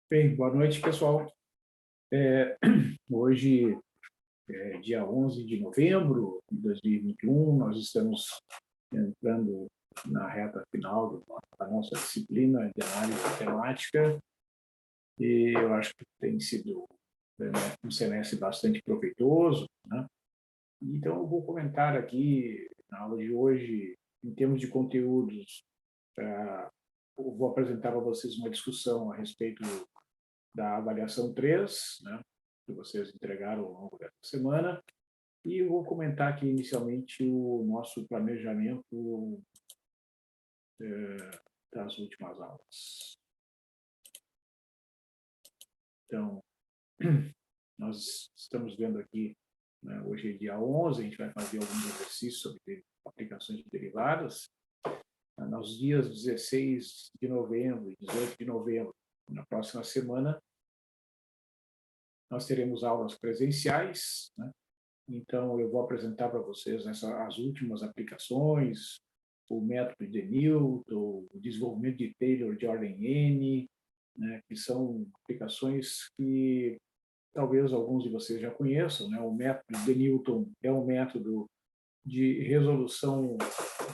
Bem, boa noite, pessoal. Hoje é dia 11 de novembro de 2021, nós estamos entrando na reta final da nossa disciplina de análise matemática e eu acho que tem sido um semestre bastante proveitoso, né? Então, eu vou comentar aqui na aula de hoje, em termos de conteúdos, eu vou apresentar para vocês uma discussão a respeito da avaliação 3, né, que vocês entregaram ao longo dessa semana, e eu vou comentar aqui inicialmente o nosso planejamento das últimas aulas. Então, nós estamos vendo aqui, né, hoje é dia 11, a gente vai fazer alguns exercícios sobre aplicações de derivadas. Nos dias 16 de novembro e 18 de novembro, na próxima semana, nós teremos aulas presenciais, né? Então, eu vou apresentar para vocês as últimas aplicações, o método de Newton, o desenvolvimento de Taylor de ordem N, né, que são aplicações que talvez alguns de vocês já conheçam, né? O método de Newton é um método de resolução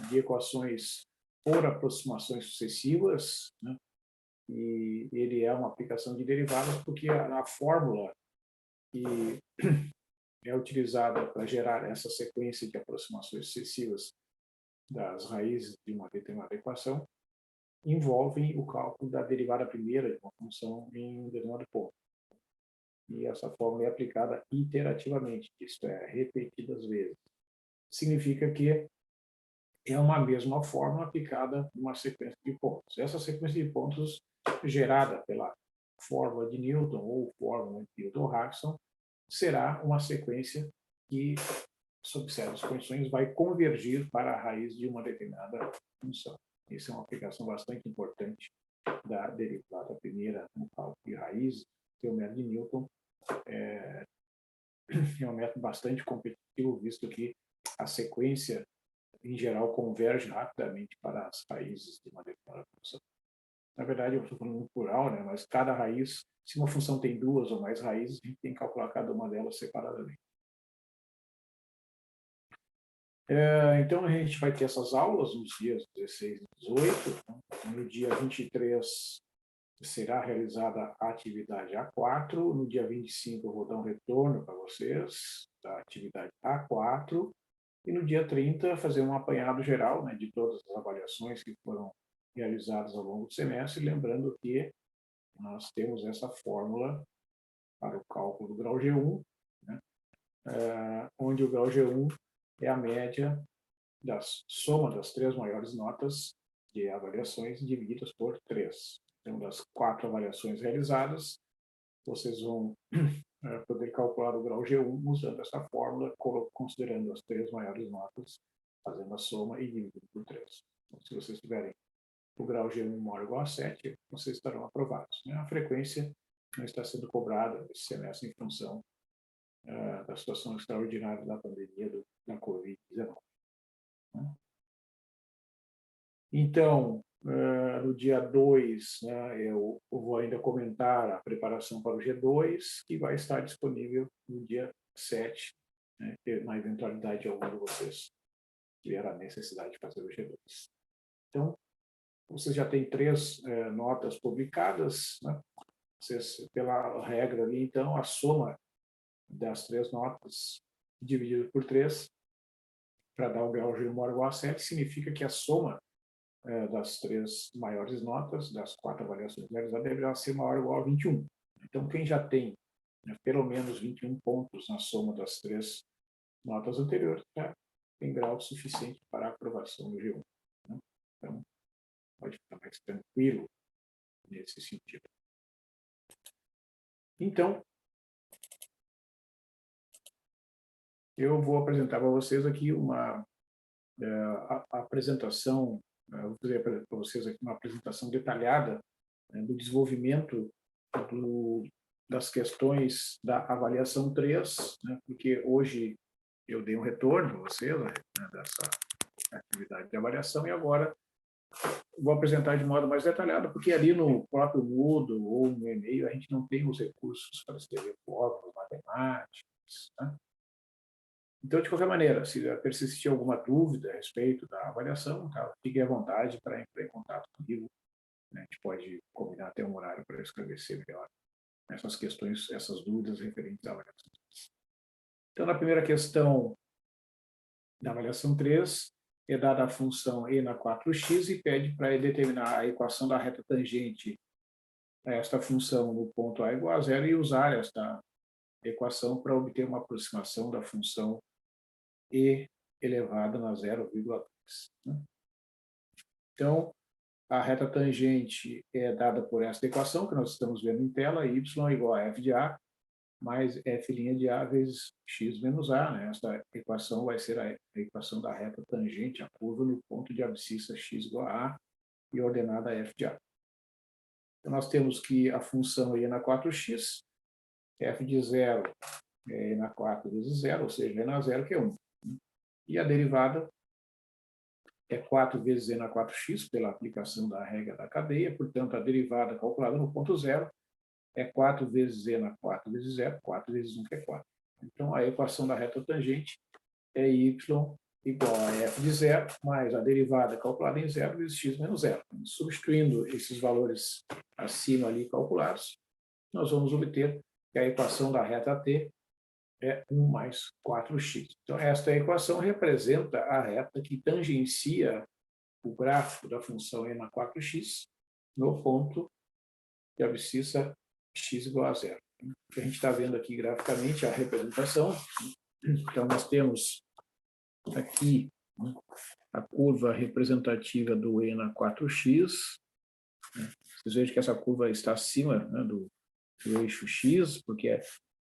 de equações por aproximações sucessivas, né? E ele é uma aplicação de derivadas porque a fórmula que é utilizada para gerar essa sequência de aproximações sucessivas das raízes de uma determinada equação envolve o cálculo da derivada primeira de uma função em um determinado ponto. E essa fórmula é aplicada iterativamente, isto é, repetidas vezes. Significa que é uma mesma fórmula aplicada em uma sequência de pontos. Essa sequência de pontos gerada pela fórmula de Newton ou fórmula de Newton-Raphson será uma sequência que, sob certas condições, vai convergir para a raiz de uma determinada função. Essa é uma aplicação bastante importante da derivada primeira no cálculo de raiz. O método de Newton é um método bastante competitivo, visto que a sequência, em geral, converge rapidamente para as raízes de uma determinada função. Na verdade, eu estou falando no plural, né? Mas cada raiz, se uma função tem duas ou mais raízes, a gente tem que calcular cada uma delas separadamente. Então, a gente vai ter essas aulas nos dias 16 e 18. No dia 23 será realizada a atividade A4. No dia 25 eu vou dar um retorno para vocês da atividade A4. E no dia 30 fazer um apanhado geral, né, de todas as avaliações que foram realizadas ao longo do semestre, lembrando que nós temos essa fórmula para o cálculo do grau G1, né, onde o grau G1 é a média da soma das três maiores notas de avaliações divididas por 3. Então, das 4 avaliações realizadas, vocês vão poder calcular o grau G1 usando essa fórmula, considerando as 3 maiores notas, fazendo a soma e dividindo por 3. Então, se vocês tiverem o grau G1 maior ou igual a 7, vocês estarão aprovados. A frequência não está sendo cobrada esse semestre em função da situação extraordinária da pandemia da Covid-19. Então, no dia 2, né, eu vou ainda comentar a preparação para o G2, que vai estar disponível no dia 7, né, na eventualidade de algum de vocês tiver a necessidade de fazer o G2. Então, vocês já têm 3 notas publicadas, né? Vocês, pela regra ali, então, a soma das 3 notas dividida por 3 para dar o grau G1 maior ou igual a 7, significa que a soma das 3 maiores notas, das 4 avaliações realizadas, deverá ser maior ou igual a 21. Então, quem já tem, né, pelo menos 21 pontos na soma das 3 notas anteriores, já tem grau suficiente para a aprovação do G1. Né? Então, pode ficar mais tranquilo nesse sentido. Então, eu vou apresentar para vocês aqui uma apresentação, vou fazer para vocês aqui uma apresentação detalhada, né, do desenvolvimento das questões da avaliação 3, né, porque hoje eu dei um retorno para vocês, né, dessa atividade de avaliação e agora vou apresentar de modo mais detalhado, porque ali no próprio Moodle ou no e-mail a gente não tem os recursos para escrever fórmulas matemáticas, né? Então, de qualquer maneira, se persistir alguma dúvida a respeito da avaliação, tá, fique à vontade para entrar em contato comigo, né? A gente pode combinar até um horário para esclarecer melhor essas questões, essas dúvidas referentes à avaliação. Então, na primeira questão da avaliação 3, é dada a função e na 4x e pede para determinar a equação da reta tangente a esta função no ponto A igual a zero e usar esta equação para obter uma aproximação da função e elevada na 0,2. Né? Então, a reta tangente é dada por esta equação que nós estamos vendo em tela, y igual a f de a mais f' de a vezes x menos a. Né? Esta equação vai ser a equação da reta tangente à curva no ponto de abscissa x igual a a e ordenada a f de a. Então, nós temos que a função e na 4x, f de 0 é e na 4 vezes 0, ou seja, e na 0, que é 1. E a derivada é 4 vezes e na 4x, pela aplicação da regra da cadeia, portanto, a derivada calculada no ponto 0 é 4 vezes e na 4 vezes 0, 4 vezes 1, que é 4. Então, a equação da reta tangente é y igual a f de 0, mais a derivada calculada em 0 vezes x menos 0. Substituindo esses valores acima ali calculados, nós vamos obter que a equação da reta t é 1 mais 4x. Então, esta equação representa a reta que tangencia o gráfico da função e na 4x no ponto de abscissa x igual a 0. A gente está vendo aqui graficamente a representação. Então, nós temos aqui a curva representativa do e na 4x. Vocês vejam que essa curva está acima, né, do eixo x, porque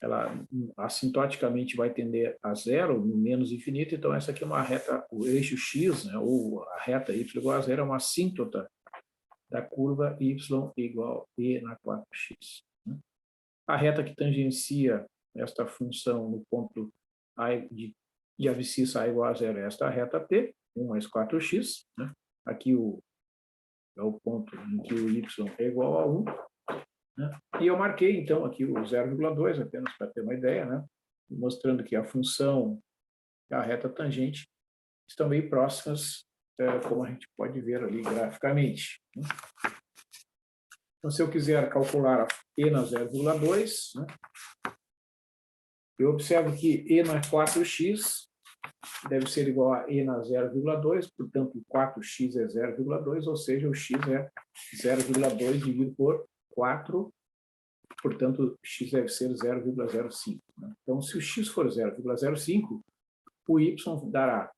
ela assintoticamente vai tender a zero, no menos infinito. Então, essa aqui é uma reta, o eixo x, né, ou a reta y igual a zero, é uma assíntota da curva y igual a e na 4x. Né? A reta que tangencia esta função no ponto a de abscissa a igual a zero é esta reta t, 1 mais 4x. Né? Aqui é o ponto em que o y é igual a 1. Né? E eu marquei, então, aqui o 0,2, apenas para ter uma ideia, né? Mostrando que a função e a reta tangente estão bem próximas, como a gente pode ver ali graficamente. Né? Então, se eu quiser calcular e na 0,2, né? Eu observo que e na 4x deve ser igual a e na 0,2, portanto, 4x é 0,2, ou seja, o x é 0,2 dividido por 4, portanto, x deve ser 0,05. Né? Então, se o x for 0,05, o y dará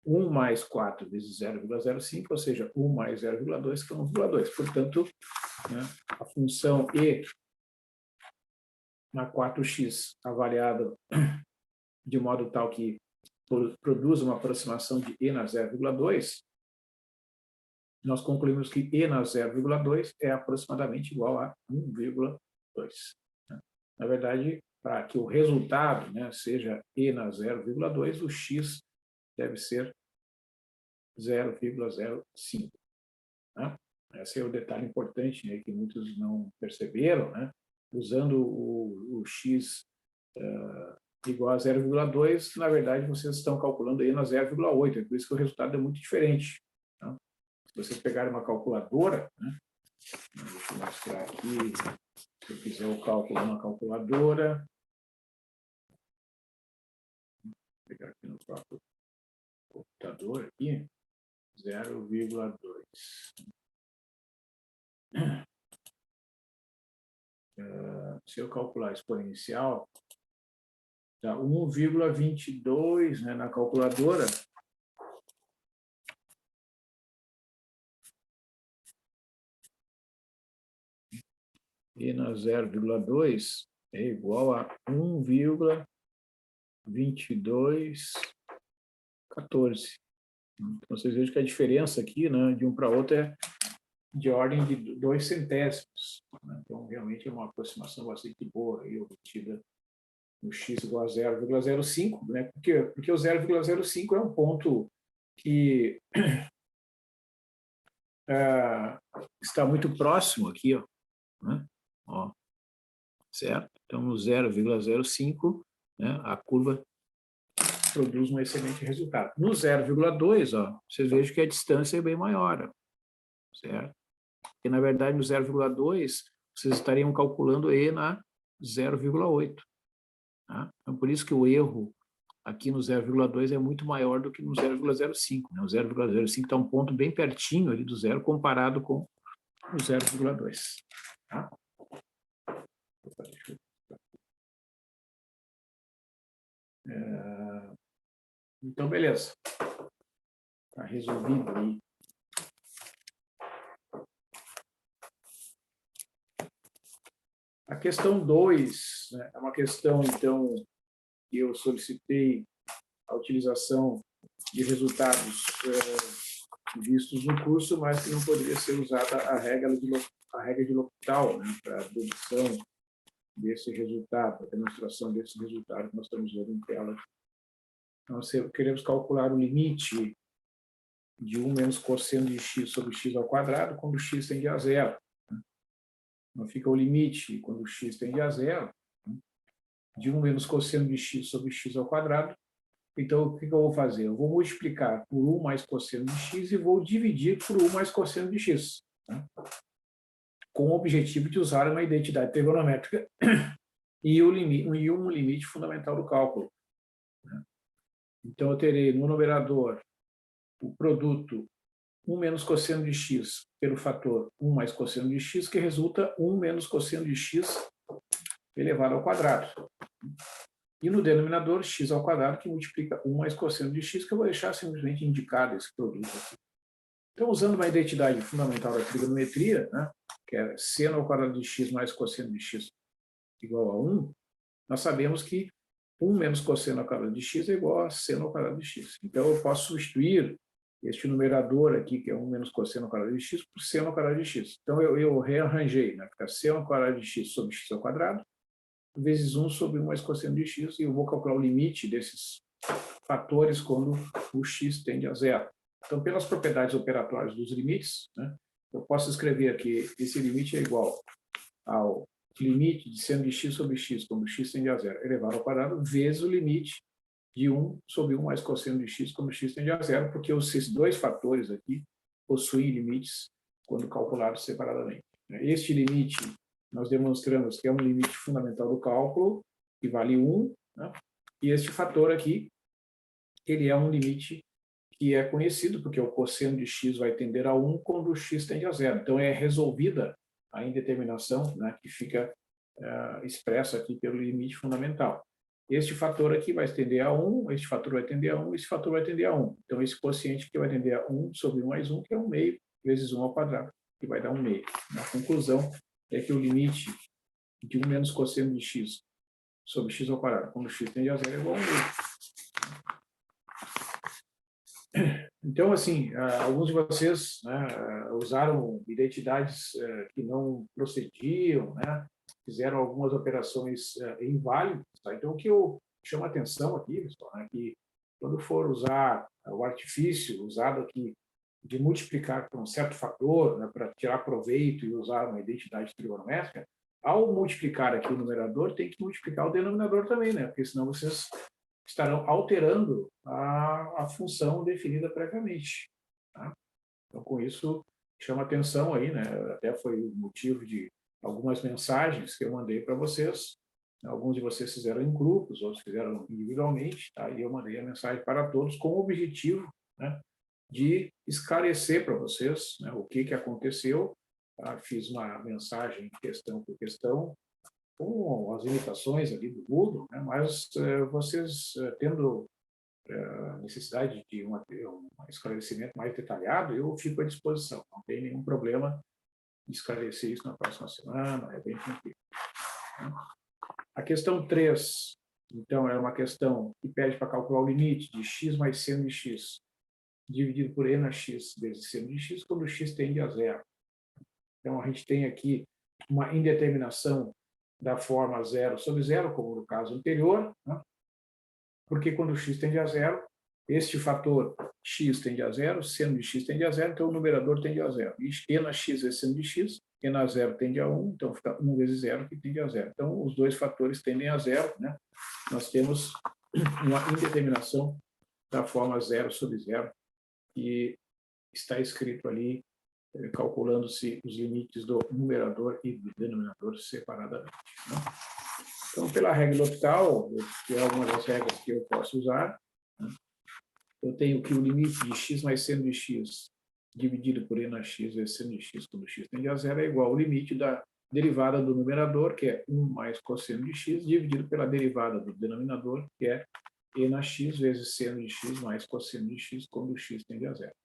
1 mais 4 vezes 0,05, ou seja, 1 mais 0,2, que é 1,2. Portanto, né, a função e na 4x avaliada de modo tal que produz uma aproximação de e na 0,2, nós concluímos que e na 0,2 é aproximadamente igual a 1,2. Né? Na verdade, para que o resultado, né, seja e na 0,2, o x deve ser 0,05. Né? Esse é o detalhe importante, né, que muitos não perceberam. Né? Usando o x igual a 0,2, na verdade, vocês estão calculando e na 0,8, é por isso que o resultado é muito diferente. Tá? Se vocês pegarem uma calculadora, né? Deixa eu mostrar aqui, se eu fizer o cálculo numa calculadora, vou pegar aqui no próprio computador, aqui, 0,2. Se eu calcular a exponencial, dá 1,22, né, na calculadora. E na 0,2 é igual a 1,2214. Então, vocês vejam que a diferença aqui, né, de um para outro é de ordem de 2 centésimos. Né? Então, realmente é uma aproximação bastante boa aí, obtida no x igual a 0,05, né? Porque o 0,05 é um ponto que está muito próximo aqui, ó, né? Ó, certo? Então, no 0,05, né, a curva produz um excelente resultado. No 0,2, ó, vocês vejam que a distância é bem maior, ó, certo? Porque, na verdade, no 0,2, vocês estariam calculando E na 0,8. Tá? Então, por isso que o erro aqui no 0,2 é muito maior do que no 0,05. Né? O 0,05 está um ponto bem pertinho ali do zero comparado com o 0,2. Tá? Então, beleza. Está resolvido aí. A questão 2, né, é uma questão, então, que eu solicitei a utilização de resultados vistos no curso, mas que não poderia ser usada a regra de L'Hopital, né, para a dedução desse resultado, a demonstração desse resultado que nós estamos vendo em tela. Então, queremos calcular o limite de 1 menos cosseno de x sobre x ao quadrado quando x tende a zero. Então, fica o limite, quando x tende a zero, de 1 menos cosseno de x sobre x ao quadrado. Então, o que eu vou fazer? Eu vou multiplicar por 1 mais cosseno de x e vou dividir por 1 mais cosseno de x, né? Com o objetivo de usar uma identidade trigonométrica e um limite fundamental do cálculo. Então, eu terei no numerador o produto 1 menos cosseno de x pelo fator 1 mais cosseno de x, que resulta 1 menos cosseno de x elevado ao quadrado. E no denominador, x ao quadrado, que multiplica 1 mais cosseno de x, que eu vou deixar simplesmente indicado esse produto aqui. Então, usando uma identidade fundamental da trigonometria, né, que é seno ao quadrado de x mais cosseno de x igual a 1, nós sabemos que 1 menos cosseno ao quadrado de x é igual a seno ao quadrado de x. Então, eu posso substituir este numerador aqui, que é 1 menos cosseno ao quadrado de x, por seno ao quadrado de x. Então, eu rearranjei, né? Fica seno ao quadrado de x sobre x ao quadrado, vezes 1 sobre 1 mais cosseno de x, e eu vou calcular o limite desses fatores quando o x tende a zero. Então, pelas propriedades operatórias dos limites, né, eu posso escrever aqui, esse limite é igual ao limite de seno de x sobre x, quando x tende a zero, elevado ao quadrado, vezes o limite de 1 sobre 1 mais cosseno de x, quando x tende a zero, porque esses dois fatores aqui possuem limites quando calculados separadamente. Este limite, nós demonstramos que é um limite fundamental do cálculo, que vale 1, né? E este fator aqui, ele é um limite que é conhecido, porque o cosseno de x vai tender a 1 quando o x tende a zero. Então, é resolvida a indeterminação, né, que fica expressa aqui pelo limite fundamental. Este fator aqui vai tender a 1, este fator vai tender a 1, esse fator vai tender a 1. Então, esse quociente aqui vai tender a 1 sobre 1 mais 1, que é 1 meio, vezes 1 ao quadrado, que vai dar 1 meio. A conclusão é que o limite de 1 menos cosseno de x sobre x ao quadrado, quando x tende a zero, é igual a 1 meio. Então, assim, alguns de vocês, né, usaram identidades que não procediam, né, fizeram algumas operações inválidas. Tá? Então, o que eu chamo a atenção aqui, pessoal, é que quando for usar o artifício usado aqui de multiplicar por um certo fator, né, para tirar proveito e usar uma identidade trigonométrica, ao multiplicar aqui o numerador, tem que multiplicar o denominador também, né, porque senão vocês estarão alterando a função definida previamente. Tá? Então, com isso, chama atenção aí, né? Até foi o motivo de algumas mensagens que eu mandei para vocês. Alguns de vocês fizeram em grupos, outros fizeram individualmente, tá? E eu mandei a mensagem para todos com o objetivo, né, de esclarecer para vocês, né, o que aconteceu. Tá? Fiz uma mensagem questão por questão, com as limitações ali do Google, né? Mas vocês tendo necessidade de um esclarecimento mais detalhado, eu fico à disposição. Não tem nenhum problema de esclarecer isso na próxima semana, é bem tranquilo. A questão 3, então, é uma questão que pede para calcular o limite de x mais seno de x dividido por e na x vezes seno de x, quando x tende a zero. Então, a gente tem aqui uma indeterminação da forma zero sobre zero, como no caso anterior, né? Porque quando x tende a zero, este fator x tende a zero, seno de x tende a zero, então o numerador tende a zero. E e na x é seno de x, e na zero tende a 1, então fica 1 vezes zero que tende a zero. Então, os dois fatores tendem a zero, né? Nós temos uma indeterminação da forma zero sobre zero, que está escrito ali, calculando-se os limites do numerador e do denominador separadamente. Né? Então, pela regra L'Hopital, que é uma das regras que eu posso usar, né? Eu tenho que o limite de x mais seno de x dividido por e na x vezes seno de x, quando x tende a zero, é igual ao limite da derivada do numerador, que é 1 mais cosseno de x, dividido pela derivada do denominador, que é e na x vezes seno de x mais cosseno de x, quando x tende a zero.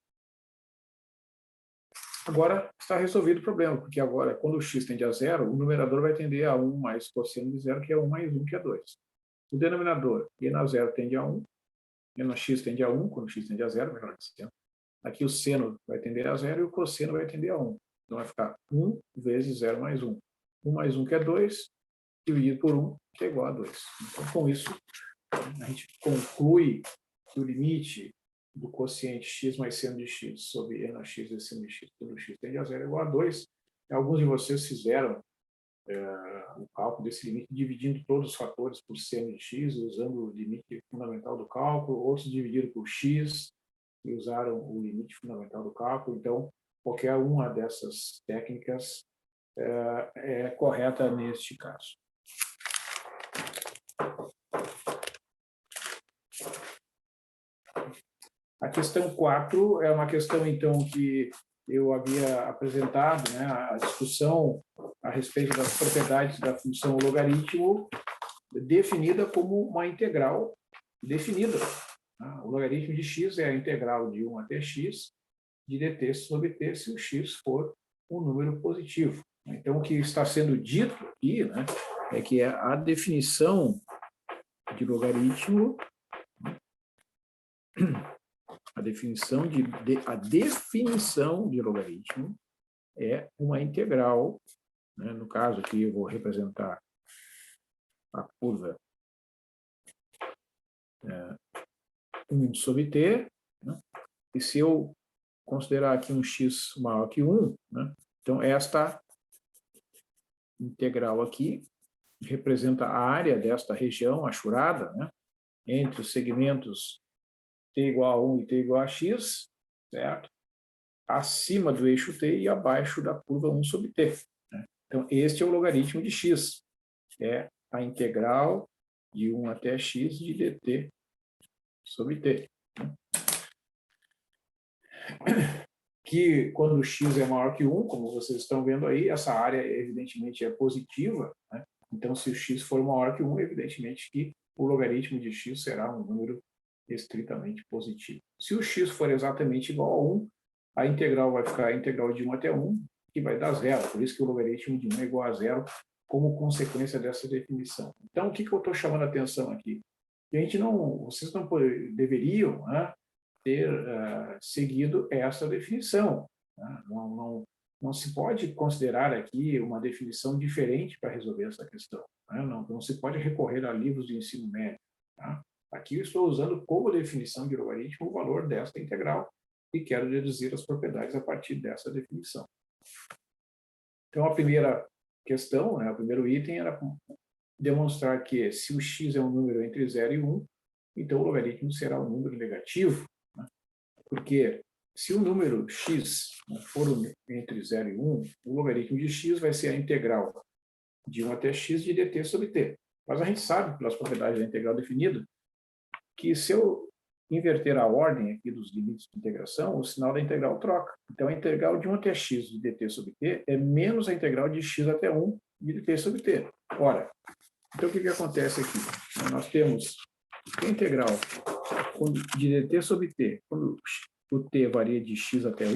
Agora está resolvido o problema, porque agora, quando o x tende a zero, o numerador vai tender a 1 mais cosseno de zero, que é 1 mais 1, que é 2. O denominador, e na zero tende a 1, e na x tende a 1, quando x tende a zero, melhor dizendo. Aqui o seno vai tender a zero e o cosseno vai tender a 1. Então vai ficar 1 vezes 0 mais 1. 1 mais 1, que é 2, dividido por 1, que é igual a 2. Então, com isso, a gente conclui que o limite do quociente x mais seno de x sobre e na x vezes seno de x, quando x tende a zero, é igual a 2. Alguns de vocês fizeram o cálculo desse limite dividindo todos os fatores por seno de x, usando o limite fundamental do cálculo, outros dividiram por x e usaram o limite fundamental do cálculo. Então, qualquer uma dessas técnicas é correta neste caso. A questão 4 é uma questão, então, que eu havia apresentado, né, a discussão a respeito das propriedades da função logaritmo, definida como uma integral definida. O logaritmo de x é a integral de 1 até x de dt sobre t, se o x for um número positivo. Então, o que está sendo dito aqui, né, é que a definição de logaritmo, a definição de logaritmo é uma integral, né, no caso aqui eu vou representar a curva 1 sobre t, né, e se eu considerar aqui um x maior que 1, né, então esta integral aqui representa a área desta região achurada, né, entre os segmentos t igual a 1 e t igual a x, certo? Acima do eixo t e abaixo da curva 1 sobre t. Né? Então, este é o logaritmo de x, é a integral de 1 até x de dt sobre t. Né? Que quando x é maior que 1, como vocês estão vendo aí, essa área evidentemente é positiva, né? Então, se o x for maior que 1, evidentemente que o logaritmo de x será um número estritamente positivo. Se o x for exatamente igual a 1, a integral vai ficar a integral de 1 até 1, que vai dar zero. Por isso que o logaritmo de 1 é igual a zero, como consequência dessa definição. Então, o que eu estou chamando a atenção aqui? Que a gente não, vocês não deveriam, né, ter seguido essa definição. Né? Não se pode considerar aqui uma definição diferente para resolver essa questão. Né? Não se pode recorrer a livros de ensino médio. Tá? Aqui eu estou usando como definição de logaritmo o valor desta integral e quero deduzir as propriedades a partir dessa definição. Então, a primeira questão, né, o primeiro item era demonstrar que se o x é um número entre 0 e 1, então o logaritmo será um número negativo, né? Porque se o número x for entre 0 e 1, o logaritmo de x vai ser a integral de 1 até x de dt sobre t. Mas a gente sabe, pelas propriedades da integral definida, que se eu inverter a ordem aqui dos limites de integração, o sinal da integral troca. Então, a integral de 1 até x de dt sobre t é menos a integral de x até 1 de dt sobre t. Ora, então o que acontece aqui? Nós temos a integral de dt sobre t, quando o t varia de x até 1,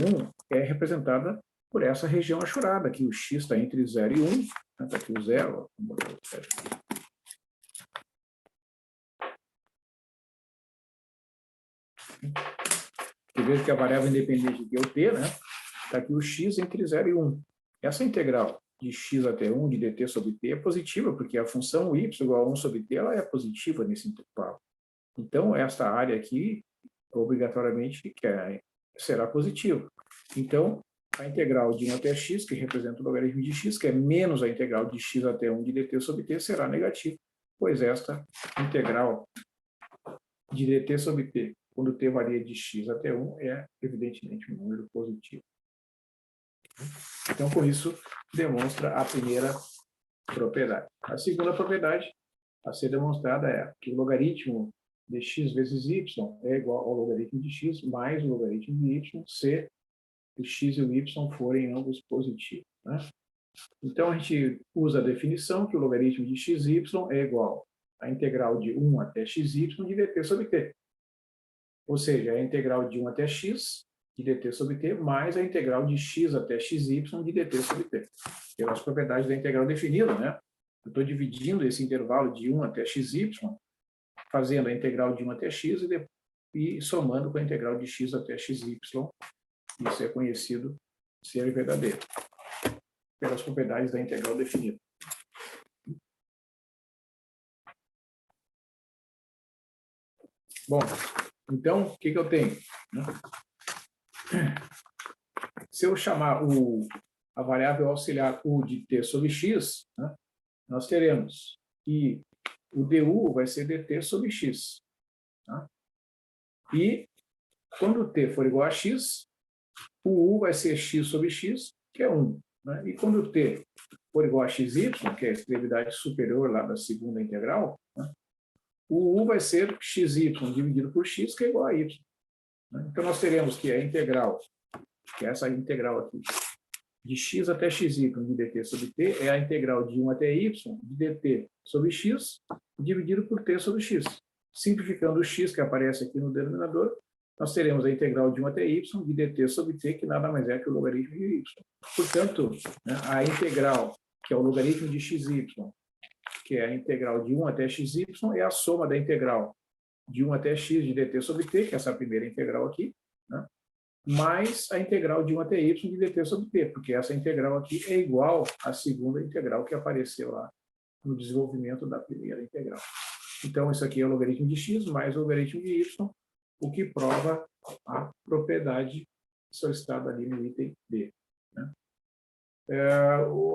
é representada por essa região achurada, aqui o x está entre 0 e 1, está aqui o 0, vamos botar o 0 aqui. Você veja que a variável independente aqui é o t, né? Está aqui o x entre 0 e 1. Essa integral de x até 1 de dt sobre t é positiva, porque a função y igual a 1 sobre t ela é positiva nesse intervalo. Então, esta área aqui obrigatoriamente será positivo. Então, a integral de 1 até x, que representa o logaritmo de x, que é menos a integral de x até 1 de dt sobre t, será negativa, pois esta integral de dt sobre t, quando t varia de x até 1, é evidentemente um número positivo. Então, com isso, demonstra a primeira propriedade. A segunda propriedade a ser demonstrada é que o logaritmo de x vezes y é igual ao logaritmo de x mais o logaritmo de y se o x e o y forem ambos positivos, né? Então, a gente usa a definição que o logaritmo de xy é igual à integral de 1 até xy de dt sobre t. Ou seja, a integral de 1 até x de dt sobre t mais a integral de x até xy de dt sobre t. Pelas propriedades da integral definida, né? Eu estou dividindo esse intervalo de 1 até xy, fazendo a integral de 1 até x e somando com a integral de x até xy. Isso é conhecido ser verdadeiro, pelas propriedades da integral definida. Bom, então, o que eu tenho? Se eu chamar a variável auxiliar u de t sobre x, né, nós teremos que o du vai ser dt sobre x. Tá? E quando t for igual a x, o u vai ser x sobre x, que é 1. Né? E quando t for igual a xy, que é a extremidade superior lá da segunda integral, né, o u vai ser xy dividido por x, que é igual a y. Né? Então, nós teremos que a integral, que é essa integral aqui, de x até xy de dt sobre t, é a integral de 1 até y de dt sobre x, dividido por t sobre x. Simplificando o x que aparece aqui no denominador, nós teremos a integral de 1 até y de dt sobre t, que nada mais é que o logaritmo de y. Portanto, né, a integral, que é o logaritmo de xy, que é a integral de 1 até xy, é a soma da integral de 1 até x de dt sobre t, que é essa primeira integral aqui, né, mais a integral de 1 até y de dt sobre t, porque essa integral aqui é igual à segunda integral que apareceu lá no desenvolvimento da primeira integral. Então, isso aqui é o logaritmo de x mais o logaritmo de y, o que prova a propriedade solicitada ali no item B. Né?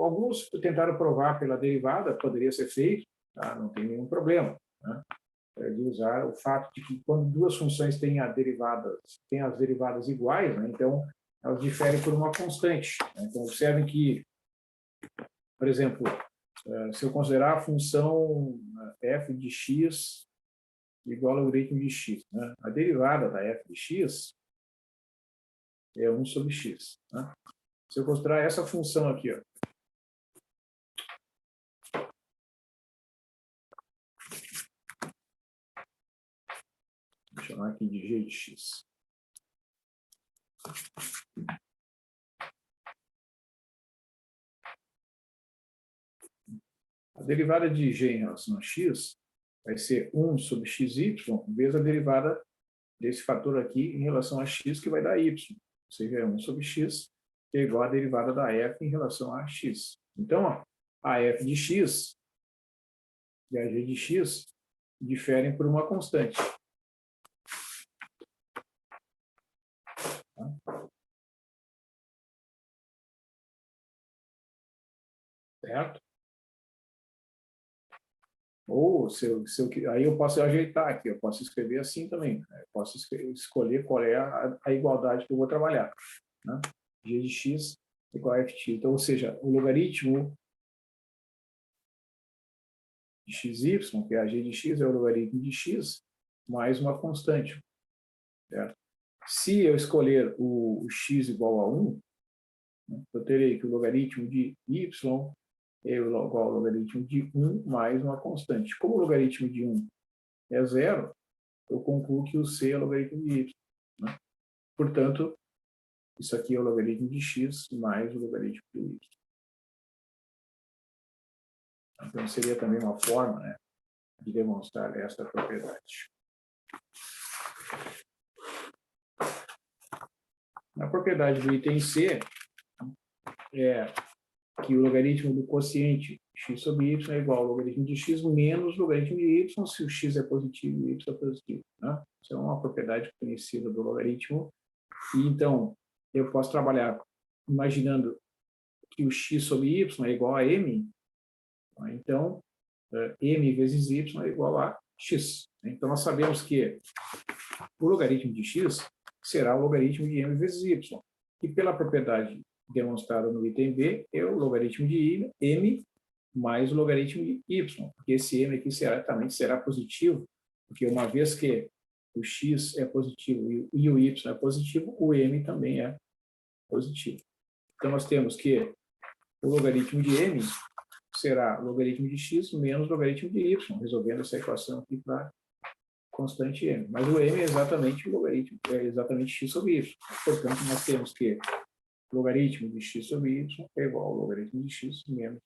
Alguns tentaram provar pela derivada, poderia ser feito, tá? Não tem nenhum problema, né? De usar o fato de que quando duas funções têm as derivadas iguais, né? Então elas diferem por uma constante. Né? Então observem que, por exemplo, se eu considerar a função f de x igual ao logaritmo de x, né? A derivada da f de x é 1 sobre x. Né? Se eu considerar essa função aqui, ó, vou chamar aqui de g de x. A derivada de g em relação a x vai ser 1 sobre xy, vezes a derivada desse fator aqui em relação a x, que vai dar y. Ou seja, é 1 sobre x, que é igual à derivada da f em relação a x. Então, ó, a f de x e a g de x diferem por uma constante. Tá? Certo? Ou, aí eu posso ajeitar aqui, eu posso escrever assim também. Né? Eu posso escolher qual é a igualdade que eu vou trabalhar. Né? G de x igual a f de x. Então, ou seja, o logaritmo de xy, que é a g de x, é o logaritmo de x mais uma constante. Certo? Se eu escolher o x igual a 1, né, eu terei que o logaritmo de y é igual ao logaritmo de 1 mais uma constante. Como o logaritmo de 1 é 0, eu concluo que o c é o logaritmo de y. Né? Portanto, isso aqui é o logaritmo de x mais o logaritmo de y. Então, seria também uma forma, né, de demonstrar essa propriedade. A propriedade do item C é que o logaritmo do quociente x sobre y é igual ao logaritmo de x menos o logaritmo de y, se o x é positivo e o y é positivo. Né? Isso é uma propriedade conhecida do logaritmo. E, então, eu posso trabalhar imaginando que o x sobre y é igual a m. Então, m vezes y é igual a x. Então, nós sabemos que o logaritmo de x será o logaritmo de m vezes y. E pela propriedade demonstrada no item B, é o logaritmo de m mais o logaritmo de y. Porque esse m aqui também será positivo, porque uma vez que o x é positivo e o y é positivo, o m também é positivo. Então, nós temos que o logaritmo de m será logaritmo de x menos logaritmo de y, resolvendo essa equação aqui para constante m. Mas o m é exatamente o logaritmo, é exatamente x sobre y. Portanto, nós temos que o logaritmo de x sobre y é igual ao logaritmo de x menos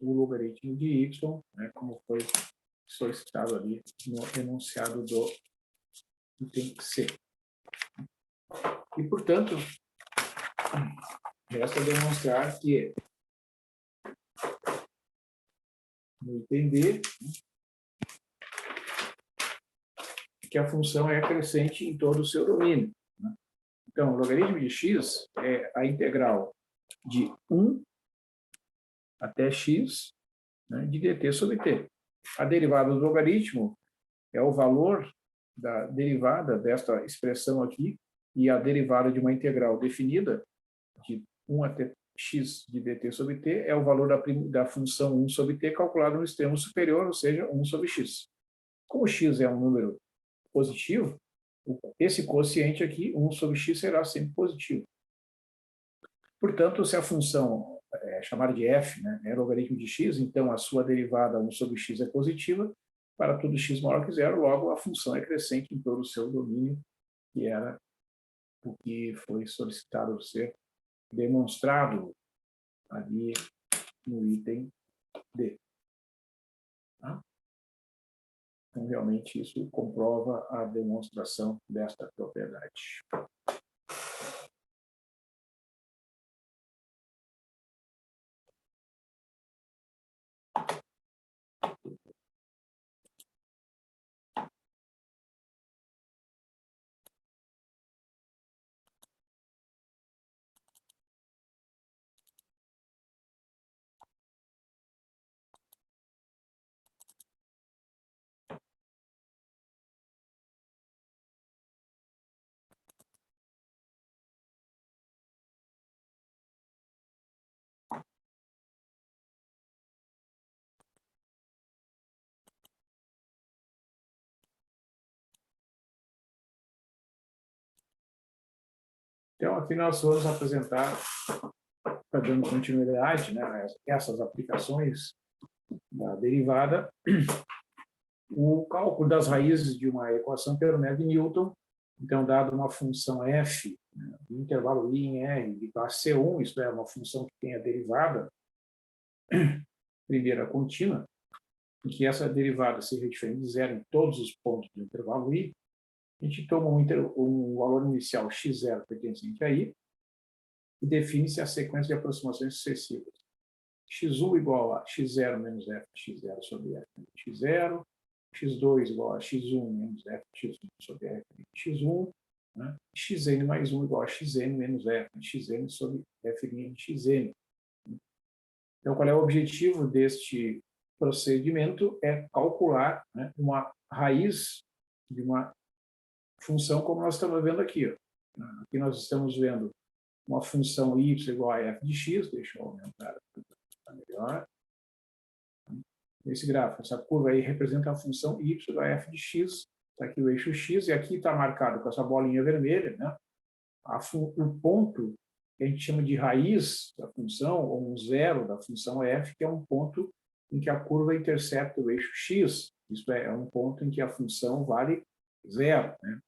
o logaritmo de y, né, como foi solicitado ali no enunciado do item C. E, portanto, resta demonstrar que no item D, que a função é crescente em todo o seu domínio. Né? Então, o logaritmo de x é a integral de 1 até x, né, de dt sobre t. A derivada do logaritmo é o valor da derivada desta expressão aqui, e a derivada de uma integral definida de 1 até x de dt sobre t é o valor da função 1 sobre t calculado no extremo superior, ou seja, 1 sobre x. Como x é um número positivo, esse quociente aqui, 1 sobre x, será sempre positivo. Portanto, se a função é chamada de f, né, é logaritmo de x, então a sua derivada 1 sobre x é positiva, para tudo x maior que zero, logo a função é crescente em todo o seu domínio, que era o que foi solicitado ser demonstrado ali no item D. Tá? Então, realmente, isso comprova a demonstração desta propriedade. Então, aqui nós vamos apresentar, dando continuidade, né, a essas aplicações da derivada, o cálculo das raízes de uma equação pelo método de Newton. Então, dado uma função f, né, de intervalo i em r de classe C1, isto é, uma função que tem a derivada primeira contínua, em que essa derivada seja diferente de zero em todos os pontos do intervalo i, a gente toma um valor inicial x0 pertencente a i e define-se a sequência de aproximações sucessivas. x1 igual a x0 menos f de x0 sobre f de x0, x2 igual a x1 menos f de x1 sobre f de x1, né? Xn mais 1 igual a xn menos f de xn sobre f de xn. Então, qual é o objetivo deste procedimento? É calcular, né, uma raiz de uma função como nós estamos vendo aqui. Ó. Aqui nós estamos vendo uma função y igual a f de x, deixa eu aumentar para melhor. Esse gráfico, essa curva aí representa a função y igual a f de x, está aqui o eixo x, e aqui está marcado com essa bolinha vermelha, né, o ponto que a gente chama de raiz da função, ou um zero da função f, que é um ponto em que a curva intercepta o eixo x, isto é um ponto em que a função vale zero. Né?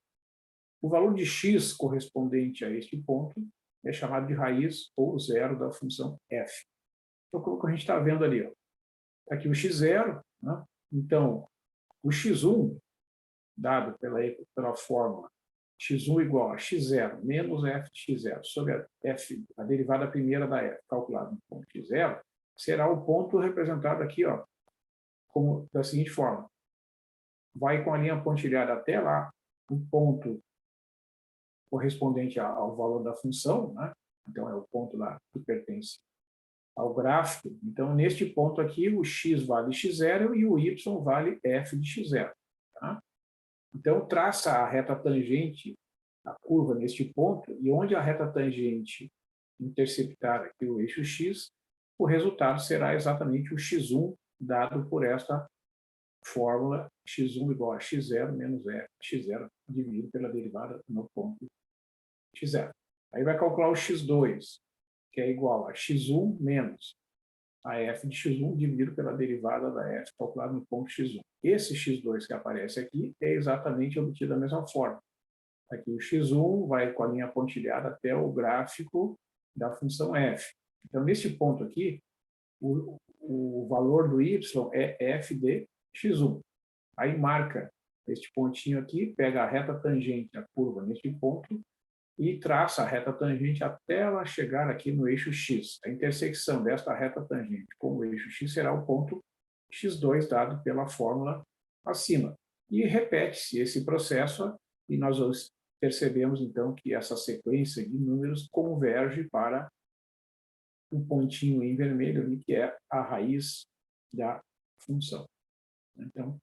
O valor de x correspondente a este ponto é chamado de raiz ou zero da função f. Então, como a gente está vendo ali, ó, aqui o x0, né? Então, o x1, dado pela fórmula x1 igual a x0 menos f de x0 sobre a derivada primeira da f, calculada no ponto x0, será o ponto representado aqui, ó, como, da seguinte forma. Vai com a linha pontilhada até lá, um ponto correspondente ao valor da função, né? Então, é o ponto lá que pertence ao gráfico. Então, neste ponto aqui, o x vale x0 e o y vale f de x0. Tá? Então, traça a reta tangente, a curva neste ponto, e onde a reta tangente interceptar aqui o eixo x, o resultado será exatamente o x1 dado por esta fórmula x1 igual a x0 menos f de x0 dividido pela derivada no ponto x0. Aí vai calcular o x2, que é igual a x1 menos a f de x1 dividido pela derivada da f calculada no ponto x1. Esse x2 que aparece aqui é exatamente obtido da mesma forma. Aqui o x1 vai com a linha pontilhada até o gráfico da função f. Então, neste ponto aqui, o valor do y é f de x1. Aí marca este pontinho aqui, pega a reta tangente da curva neste ponto e traça a reta tangente até ela chegar aqui no eixo x. A intersecção desta reta tangente com o eixo x será o ponto x2 dado pela fórmula acima. E repete-se esse processo e nós percebemos então que essa sequência de números converge para um pontinho em vermelho ali, que é a raiz da função. Então,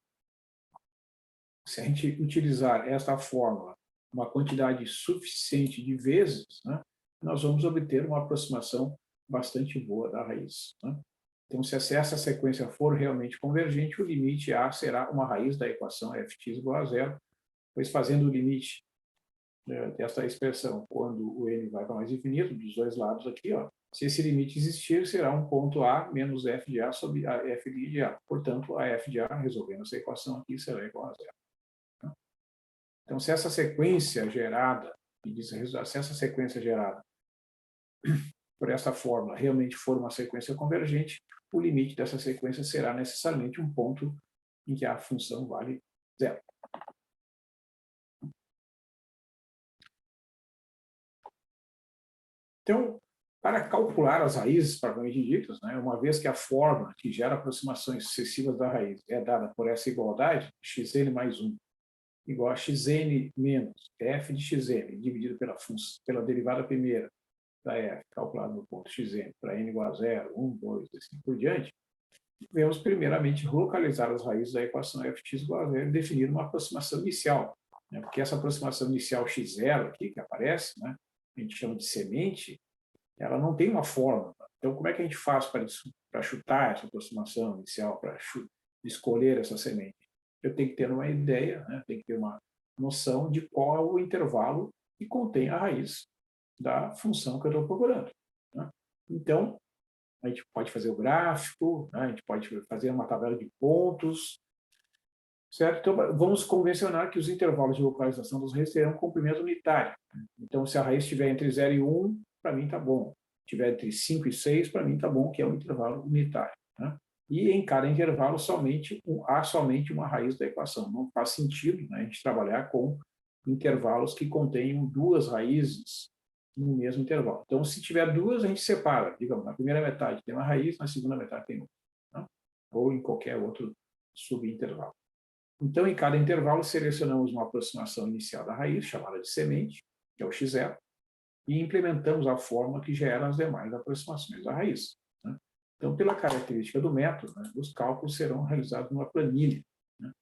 se a gente utilizar esta fórmula uma quantidade suficiente de vezes, né, nós vamos obter uma aproximação bastante boa da raiz. Né? Então, se essa sequência for realmente convergente, o limite A será uma raiz da equação fx igual a zero, pois fazendo o limite desta expressão, quando o n vai para mais infinito, dos dois lados aqui, ó, se esse limite existir, será um ponto A menos f de A sobre a f de A. Portanto, a f de A, resolvendo essa equação aqui, será igual a zero. Então, se essa sequência gerada, se essa sequência gerada por essa fórmula realmente for uma sequência convergente, o limite dessa sequência será necessariamente um ponto em que a função vale zero. Então, para calcular as raízes propriamente ditas, né, uma vez que a fórmula que gera aproximações sucessivas da raiz é dada por essa igualdade, xn mais 1 igual a xn menos f de xn, dividido pela derivada primeira da f, calculada no ponto xn, para n igual a 0, 1, 2, assim por diante, devemos primeiramente localizar as raízes da equação fx igual a 0 e definir uma aproximação inicial, né, porque essa aproximação inicial x0 aqui, que aparece, né, a gente chama de semente, ela não tem uma fórmula. Então, como é que a gente faz para chutar essa aproximação inicial, para escolher essa semente? Eu tenho que ter uma ideia, né? Tenho que ter uma noção de qual é o intervalo que contém a raiz da função que eu estou procurando. Né? Então, a gente pode fazer o gráfico, né? A gente pode fazer uma tabela de pontos, certo? Então, vamos convencionar que os intervalos de localização das raízes terão comprimento unitário. Então, se a raiz estiver entre 0 e 1, para mim está bom. Se estiver entre 5 e 6, para mim está bom, que é um intervalo unitário. Né? E em cada intervalo há somente uma raiz da equação. Não faz sentido, né, a gente trabalhar com intervalos que contenham duas raízes no mesmo intervalo. Então, se tiver duas, a gente separa. Digamos, na primeira metade tem uma raiz, na segunda metade tem outra. Né? Ou em qualquer outro subintervalo. Então, em cada intervalo, selecionamos uma aproximação inicial da raiz, chamada de semente, que é o x0, e implementamos a fórmula que gera as demais aproximações da raiz. Né? Então, pela característica do método, né, os cálculos serão realizados numa planilha. Né?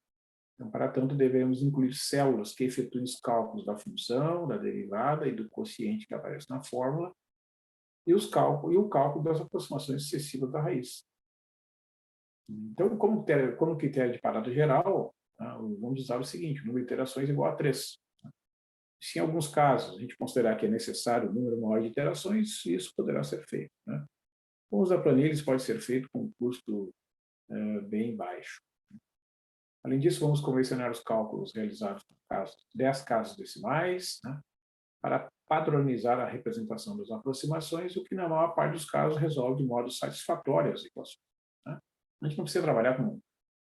Então, para tanto, devemos incluir células que efetuem os cálculos da função, da derivada e do quociente que aparece na fórmula, e o cálculo das aproximações sucessivas da raiz. Então, como critério de parada geral, vamos usar o seguinte: o número de iterações é igual a 3. Se em alguns casos a gente considerar que é necessário um número maior de iterações, isso poderá ser feito. Né? O uso da planilha pode ser feito com um custo bem baixo. Além disso, vamos convencionar os cálculos realizados por 10 casos decimais, né, para padronizar a representação das aproximações, o que na maior parte dos casos resolve de modo satisfatório as equações. Né? A gente não precisa trabalhar com um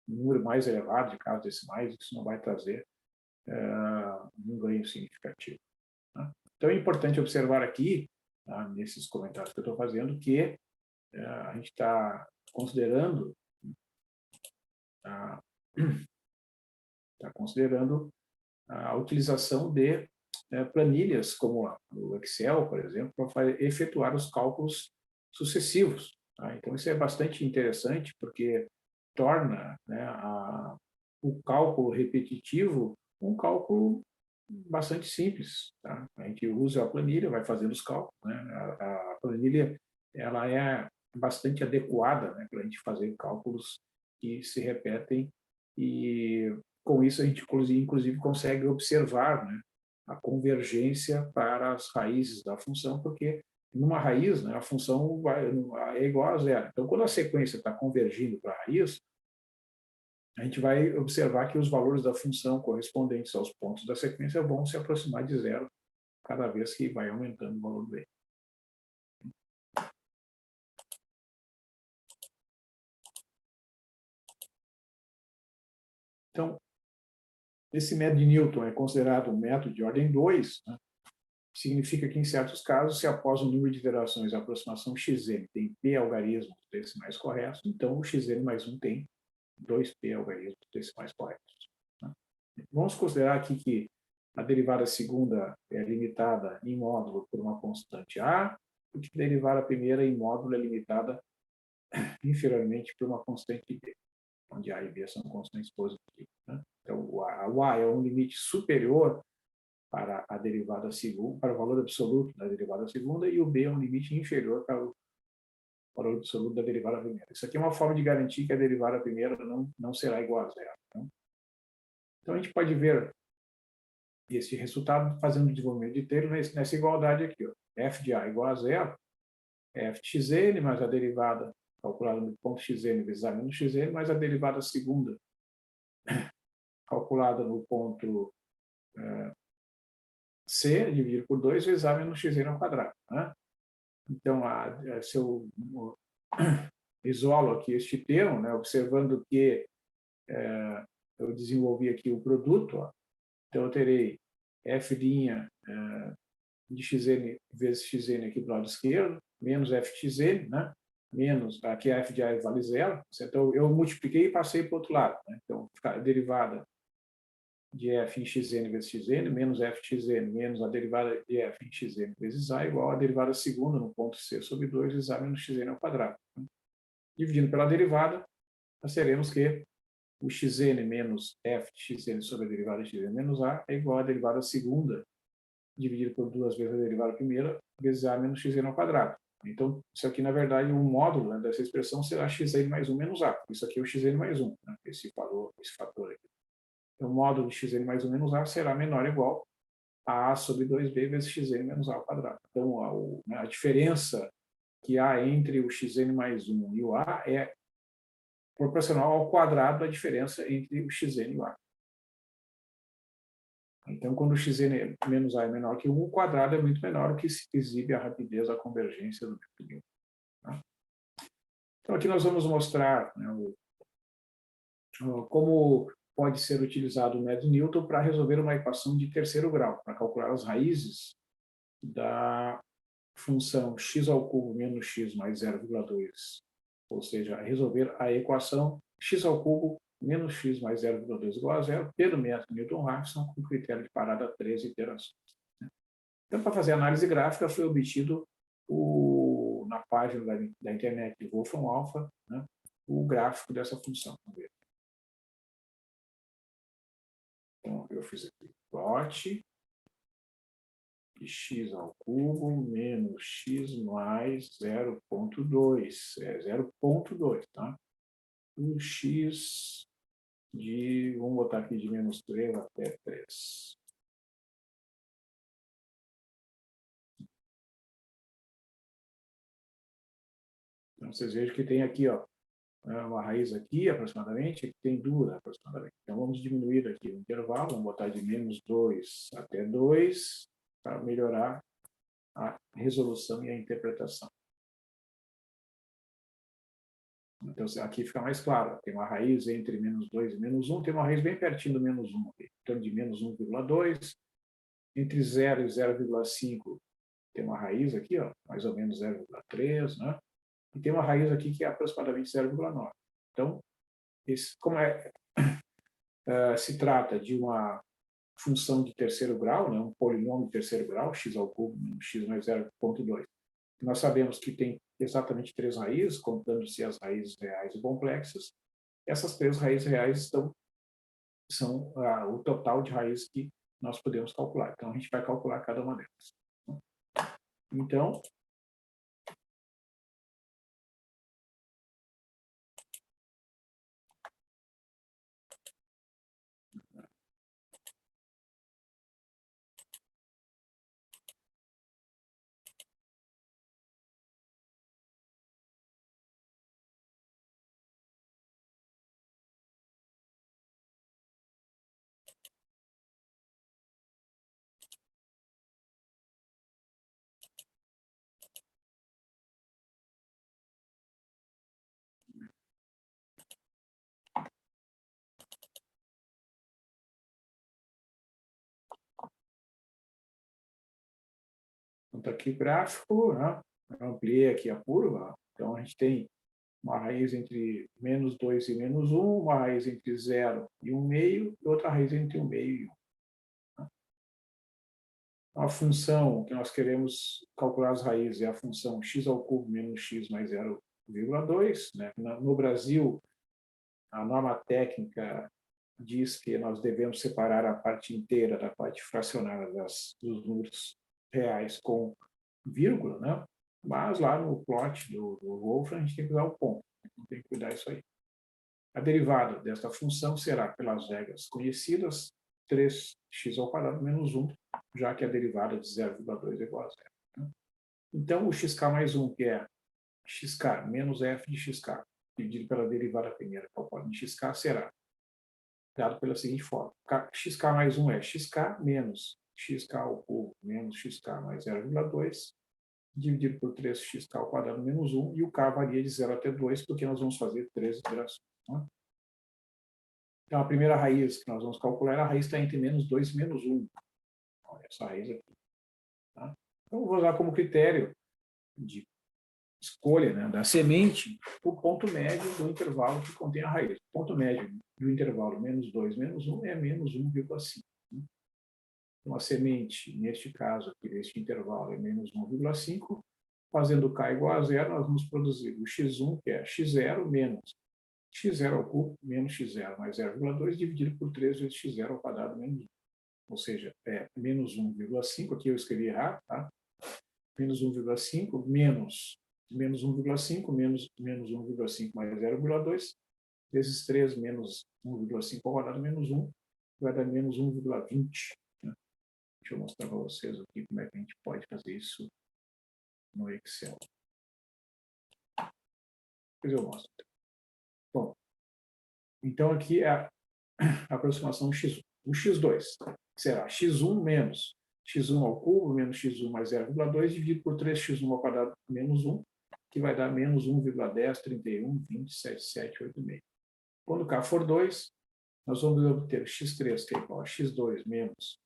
número mais elevado de casos decimais, isso não vai trazer um ganho significativo. Tá? Então, é importante observar aqui, tá, nesses comentários que eu estou fazendo, que a gente está considerando, tá, considerando a utilização de planilhas como o Excel, por exemplo, para efetuar os cálculos sucessivos. Tá? Então, isso é bastante interessante, porque torna, né, o cálculo repetitivo um cálculo bastante simples. Tá? A gente usa a planilha, vai fazendo os cálculos. Né? A planilha ela é bastante adequada, né, para a gente fazer cálculos que se repetem e, com isso, a gente, inclusive consegue observar, né, a convergência para as raízes da função, porque numa raiz, né, a função é igual a zero. Então, quando a sequência está convergindo para a raiz, a gente vai observar que os valores da função correspondentes aos pontos da sequência vão se aproximar de zero cada vez que vai aumentando o valor do n. Então, esse método de Newton é considerado um método de ordem 2, né? Significa que, em certos casos, se após o número de iterações a aproximação xn tem p algarismos decimais corretos, então o xn mais 1 tem 2p algarismos decimais corretos. Né? Vamos considerar aqui que a derivada segunda é limitada em módulo por uma constante a, e que a derivada primeira em módulo é limitada inferiormente por uma constante b, onde a e b são constantes positivas. Né? Então, o a é um limite superior para a derivada segunda, para o valor absoluto da derivada segunda, e o b é um limite inferior para o valor absoluto da derivada primeira. Isso aqui é uma forma de garantir que a derivada primeira não será igual a zero. Né? Então, a gente pode ver esse resultado fazendo o desenvolvimento de Taylor nessa igualdade aqui. Ó. F de A igual a zero, f de xn mais a derivada calculada no ponto xn vezes A menos xn, mais a derivada segunda calculada no ponto C, dividido por 2, vezes A menos xn ao quadrado. Né? Então, se eu isolo aqui este termo, né, observando que eu desenvolvi aqui o produto, ó, então eu terei f' de xn vezes xn aqui do lado esquerdo, menos fxn, né? Menos, aqui a f de a vale zero, então eu multipliquei e passei para o outro lado. Né? Então, a derivada de f em xn vezes xn, menos f de xn, menos a derivada de f em xn vezes a, igual a derivada segunda no ponto c sobre 2 vezes a menos xn ao quadrado. Né? Dividindo pela derivada, nós teremos que o xn menos f de xn sobre a derivada de xn menos a é igual a derivada segunda dividido por 2 vezes a derivada primeira, vezes a menos xn ao quadrado. Então, isso aqui, na verdade, o módulo, né, dessa expressão será xn mais 1 menos a. Isso aqui é o xn mais 1, né, esse valor, esse fator aqui. Então, o módulo de xn mais 1 menos a será menor ou igual a sobre 2b vezes xn menos a ao quadrado. Então, a diferença que há entre o xn mais 1 e o a é proporcional ao quadrado da diferença entre o xn e o a. Então, quando o xn menos a é menor que 1, o quadrado é muito menor, o que exibe a rapidez da convergência do método. Tá? Então, aqui nós vamos mostrar, né, como pode ser utilizado o método Newton para resolver uma equação de terceiro grau, para calcular as raízes da função x ao cubo menos x mais 0,2, ou seja, resolver a equação x ao cubo menos x mais 0,2 igual a zero pelo método Newton-Raphson com critério de parada 3 iterações. Então, para fazer análise gráfica, foi obtido na página da internet de Wolfram Alpha, né, o gráfico dessa função. Então, eu fiz aqui plot de x ao cubo menos x mais 0,2. É 0,2, tá? O x vamos botar aqui de menos 3 até 3. Então, vocês vejam que tem aqui, ó, uma raiz aqui, aproximadamente, aqui tem duas, aproximadamente. Então, vamos diminuir aqui o intervalo, vamos botar de menos 2 até 2, para melhorar a resolução e a interpretação. Então, aqui fica mais claro, tem uma raiz entre menos 2 e menos 1, tem uma raiz bem pertinho do menos 1. torno de menos 1,2. Entre 0 e 0,5 tem uma raiz aqui, ó, mais ou menos 0,3, né? E tem uma raiz aqui que é aproximadamente 0,9. Então, como se trata de uma função de terceiro grau, né, um polinômio de terceiro grau, x ao cubo menos x mais 0,2. Nós sabemos que tem exatamente 3 raízes, contando-se as raízes reais e complexas. Essas 3 raízes reais são o total de raízes que nós podemos calcular. Então, a gente vai calcular cada uma delas. Então, aqui o gráfico, né? Eu ampliei aqui a curva. Então, a gente tem uma raiz entre menos 2 e menos 1, uma raiz entre 0 e 1,5, e outra raiz entre 1,5 e 1. A função que nós queremos calcular as raízes é a função x ao cubo menos x mais 0,2. Né? No Brasil, a norma técnica diz que nós devemos separar a parte inteira da parte fracionária dos números reais com vírgula, né? Mas lá no plot do Wolfram a gente tem que usar o ponto, então tem que cuidar disso aí. A derivada desta função será, pelas regras conhecidas, 3x ao quadrado menos 1, já que a derivada de 0,2 é igual a 0. Né? Então, o xk mais 1, que é xk menos f de xk, dividido pela derivada primeira calculada em xk, será dado pela seguinte forma. Xk mais 1 é xk menos xk ao cubo menos xk mais 0,2, dividido por 3x ao quadrado menos 1, e o k varia de 0 até 2, porque nós vamos fazer 3 iterações. Né? Então, a primeira raiz que nós vamos calcular é a raiz que está entre menos 2 e menos 1. Olha essa raiz aqui. Tá? Então, eu vou usar como critério de escolha, né, da semente o ponto médio do intervalo que contém a raiz. O ponto médio do intervalo menos 2, menos 1 é menos 1,5. Né? Então, a semente, neste caso, aqui, deste intervalo, é menos 1,5. Fazendo k igual a 0, nós vamos produzir o x1, que é x0 menos x0 ao cubo menos x0 mais 0,2 dividido por 3 vezes x0 ao quadrado menos 1. Ou seja, é menos 1,5, aqui eu escrevi errado, tá? Menos 1,5 menos 1,5 menos 1,5 mais 0,2 vezes 3 menos 1,5 ao quadrado menos 1 vai dar menos 1,20. Né? Deixa eu mostrar para vocês aqui como é que a gente pode fazer isso no Excel. Depois eu mostro. Bom, então aqui é a aproximação x1. O x2 será x1 menos x1 ao cubo menos x1 mais 0,2 dividido por 3x1 ao quadrado menos 1, que vai dar menos 1,10, 31, 20, 77, 8,5. Quando k for 2, nós vamos obter x3, que é igual a x2 menos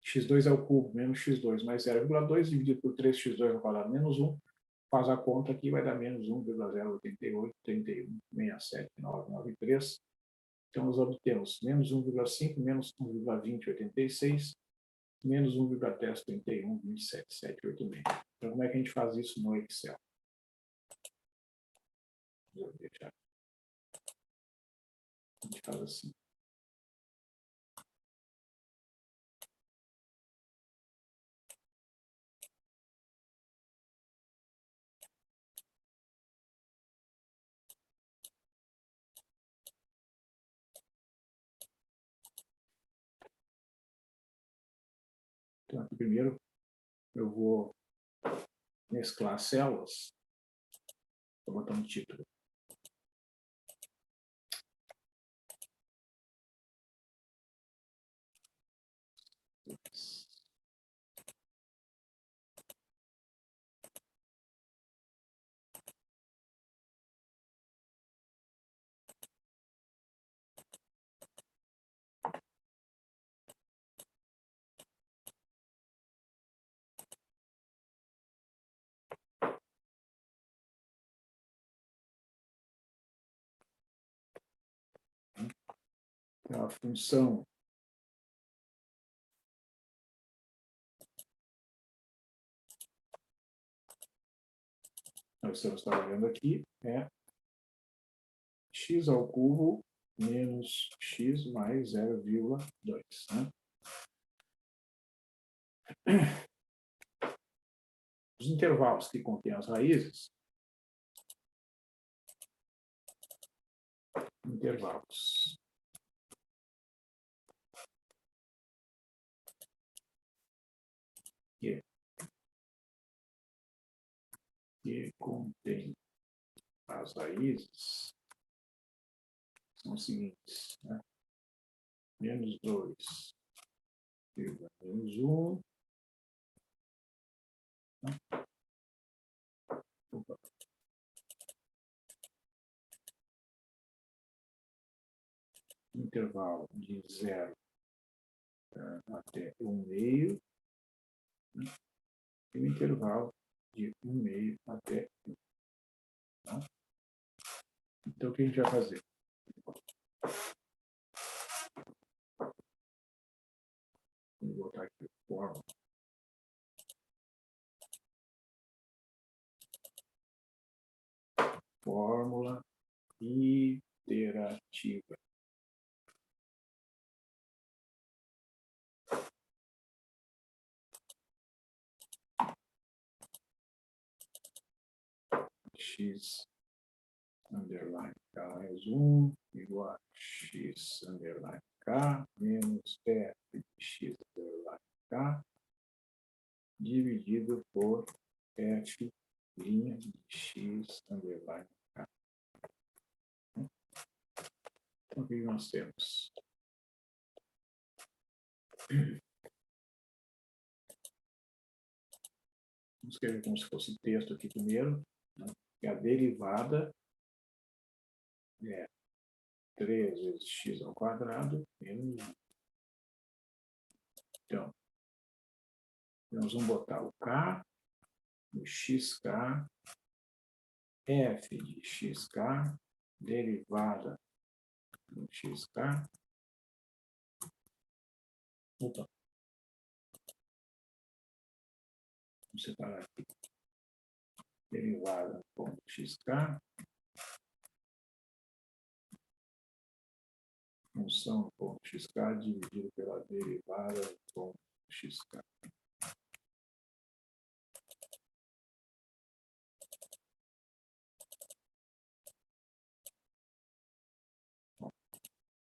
x2 ao cubo menos x2 mais 0,2 dividido por 3x2 ao quadrado menos 1. Faz a conta aqui, vai dar menos 1,088, 31, 67, 993. Então, nós obtemos menos 1,5, menos 1,20, 86, menos 1,10, 31, 27, 7, 8, meio. Então, como é que a gente faz isso no Excel? Vou deixar. A gente faz assim. Então, aqui primeiro eu vou mesclar as células. Vou botar um título. a função nós estamos trabalhando aqui é x ao cubo menos x mais 0,2, né? Os intervalos que contêm as raízes, intervalos que contêm as raízes são os seguintes, né? Menos 2, menos 1, né? Intervalo de 0 até 1,5, né? E o intervalo de 1,5 até 1. Tá? Então, o que a gente vai fazer? Vou botar aqui fórmula. Fórmula iterativa. X underline K mais 1 igual a X underline K menos F de X underline K dividido por F' de X underline K. Então, o que nós temos? Vamos escrever como se fosse texto aqui primeiro, né? Que a derivada é 3 vezes x ao quadrado menos 1. Então, nós vamos botar o k, o xk, f de xk, derivada do xk. Opa. Vamos separar aqui. Derivada ponto xk. Função ponto xk dividido pela derivada ponto xk.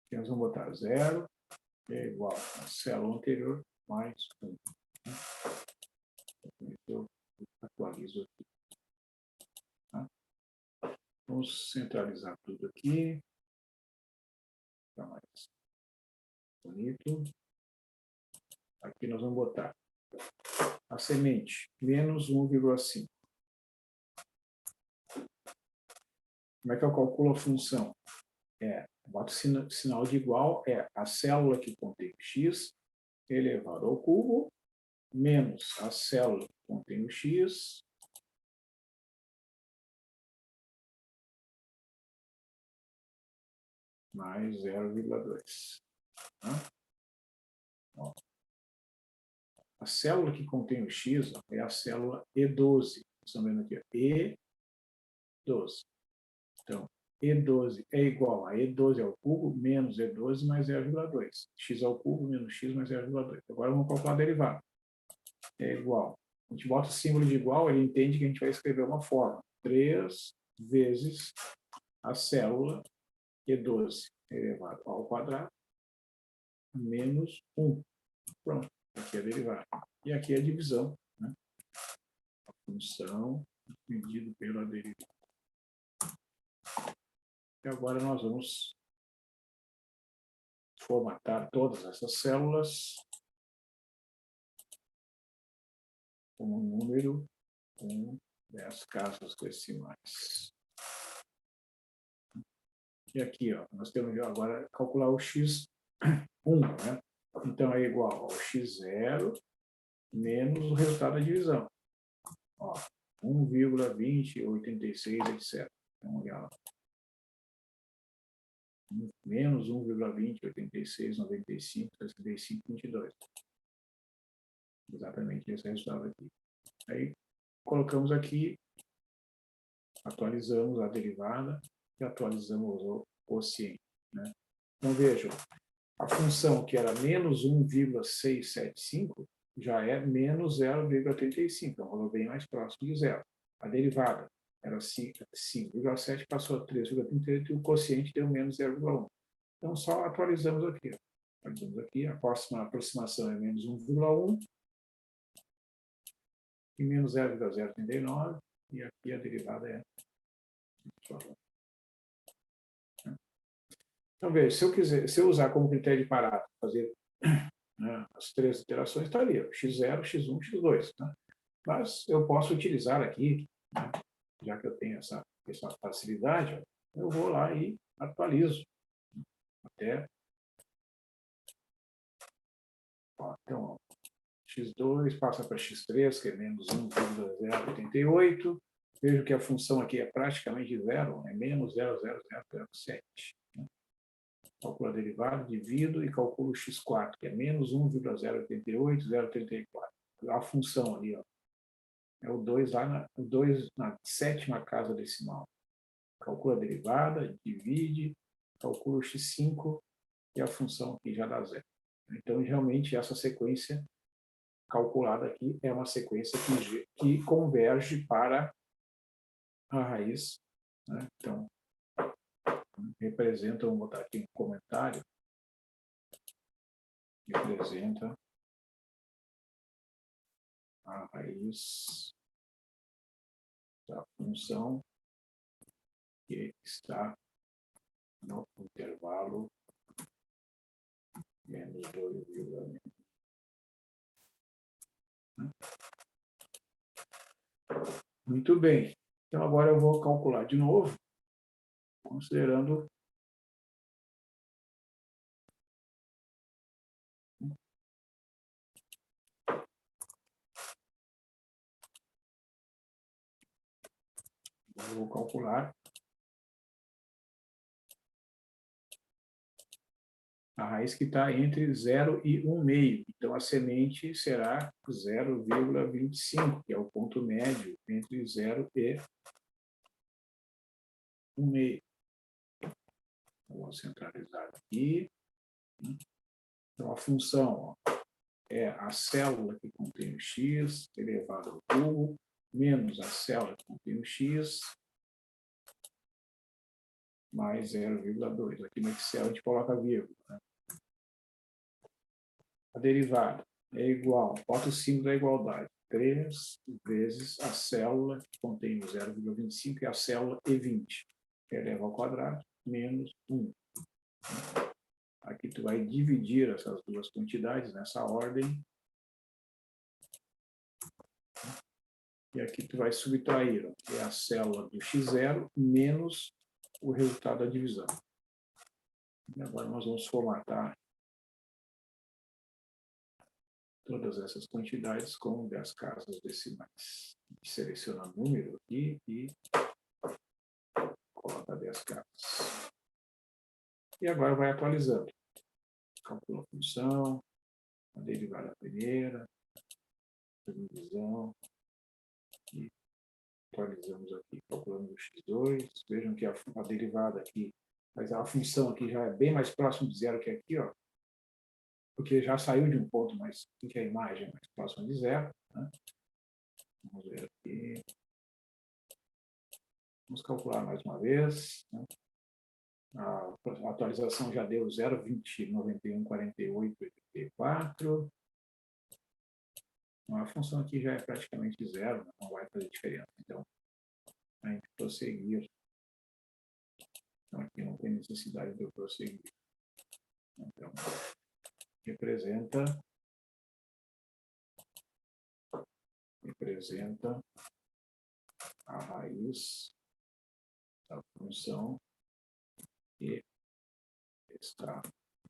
Aqui nós vamos botar 0, que é igual a célula anterior, mais 1. Eu atualizo aqui. Tá? Vamos centralizar tudo aqui. Fica mais bonito. Aqui nós vamos botar a semente, menos 1,5. Como é que eu calculo a função? Boto sinal de igual, a célula que contém x elevado ao cubo, menos a célula que contém o x, mais 0,2. Tá? A célula que contém o x é a célula E12. Estão vendo aqui? E12. Então, E12 é igual a E12 ao cubo menos E12 mais 0,2. X ao cubo menos x mais 0,2. Agora vamos calcular a derivada. É igual. A gente bota o símbolo de igual, ele entende que a gente vai escrever uma forma. 3 vezes a célula E12 elevado ao quadrado menos 1. Pronto. Aqui é a derivada. E aqui é a divisão, né? A função dividido pela derivada. E agora nós vamos formatar todas essas células com um número com 10 casas decimais. E aqui, ó, nós temos agora calcular o x1, né? Então, é igual ao x0 menos o resultado da divisão. 1,2086, etc. Vamos olhar lá. menos 1,20, 86, 95, 65, 22. Exatamente esse resultado aqui. Aí, colocamos aqui, atualizamos a derivada e atualizamos o quociente, né? Então, vejam, a função que era menos 1,675 já é menos 0,35, é um valor bem mais próximo de zero. A derivada era 5,7, passou a 3,38 e o quociente deu menos 0,1. Então, só atualizamos aqui. Atualizamos aqui, a próxima aproximação é menos 1,1 e menos 0,039, e aqui a derivada é... Então, veja, se eu usar como critério de parada, fazer, né, as três iterações, está ali, x0, x1, x2. Né? Mas eu posso utilizar aqui, né, já que eu tenho essa facilidade, eu vou lá e atualizo até... Então, x2 passa para x3, que é menos 1,088. Vejo que a função aqui é praticamente zero, é menos 0,0007. Calculo a derivada, divido e calculo x4, que é menos 1,088, 0,34. A função ali, ó, é o 2 lá o 2 na sétima casa decimal. Calcula a derivada, divide, calcula o x5 e a função aqui já dá zero. Então, realmente, essa sequência calculada aqui é uma sequência que converge para a raiz. Né? Então, representa, vou botar aqui um comentário, representa a raiz da função que está no intervalo menos 2,1. Muito bem. Então, agora eu vou calcular de novo, considerando eu vou calcular a raiz que está entre 0 e 1,5. Então, a semente será 0,25, que é o ponto médio entre 0 e 1,5. Vou centralizar aqui. Então, a função é a célula que contém o x elevado ao cubo, menos a célula que contém o x, mais 0,2. Aqui no Excel a gente coloca vírgula. Né? A derivada é igual, bota o símbolo da igualdade, 3 vezes a célula que contém o 0,25 e a célula E20, que é elevado ao quadrado, menos 1. Aqui tu vai dividir essas duas quantidades nessa ordem. E aqui tu vai subtrair, ó, que é a célula do x0 menos o resultado da divisão. E agora nós vamos formatar todas essas quantidades com 10 casas decimais. Seleciona número aqui e coloca 10 casas. E agora vai atualizando. Calcula a função, a derivada primeira, a divisão, e atualizamos aqui, calculando o x2. Vejam que a derivada aqui, mas a função aqui já é bem mais próximo de zero que aqui, ó, porque já saiu de um ponto mais, em que a imagem é mais próxima de zero. Né? Vamos ver aqui. Vamos calcular mais uma vez. Né? A atualização já deu 0,20, 91, 48, 84. A função aqui já é praticamente zero, não vai fazer diferença. Então, a gente prosseguir. Então, aqui não tem necessidade de eu prosseguir. Então, representa a raiz da função que está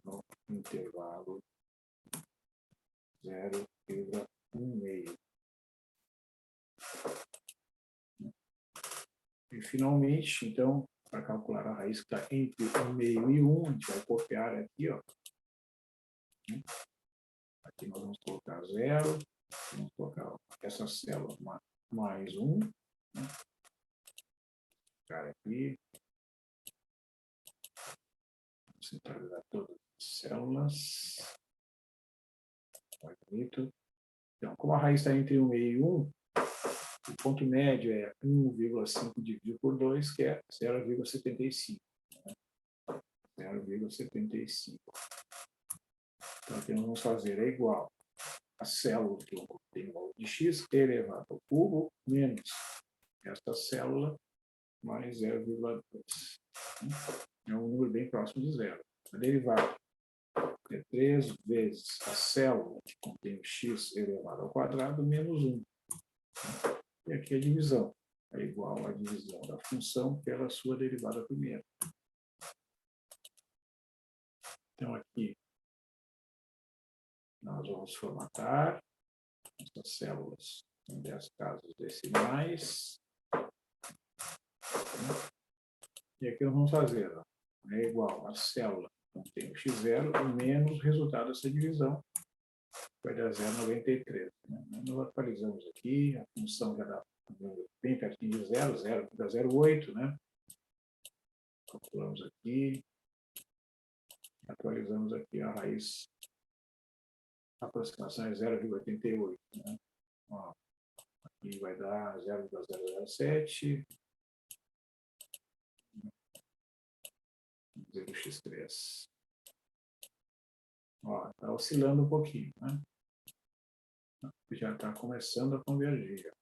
no intervalo 0,1,5. E, finalmente, então, para calcular a raiz que está entre 1/2 e 1, a gente vai copiar aqui, ó. Aqui nós vamos colocar 0, vamos colocar essa célula mais 1, né? Cara aqui, centralizar todas as células. Vai bonito. Então, como a raiz está entre 1/2 e 1, o ponto médio é 1,5 dividido por 2, que é 0,75. Né? 0,75. Então, o que nós vamos fazer é igual a célula que tem o valor de x elevado ao cubo menos esta célula mais 0,2. É um número bem próximo de zero. A derivada é 3 vezes a célula que contém o x elevado ao quadrado menos 1. E aqui a divisão é igual à divisão da função pela sua derivada primeira. Então, aqui nós vamos formatar essas células em 10 casas decimais. E aqui nós vamos fazer, ó, é igual a célula que contém o x0 menos o resultado dessa divisão, vai dar 0,93. Né? Nós atualizamos aqui, a função já dá bem pertinho de 0, 0,08, né? Calculamos aqui, atualizamos aqui a raiz, a aproximação é 0,88, né? Ó, aqui vai dar 0,007, 0x3. Ó, está oscilando um pouquinho, né? Já está começando a convergir.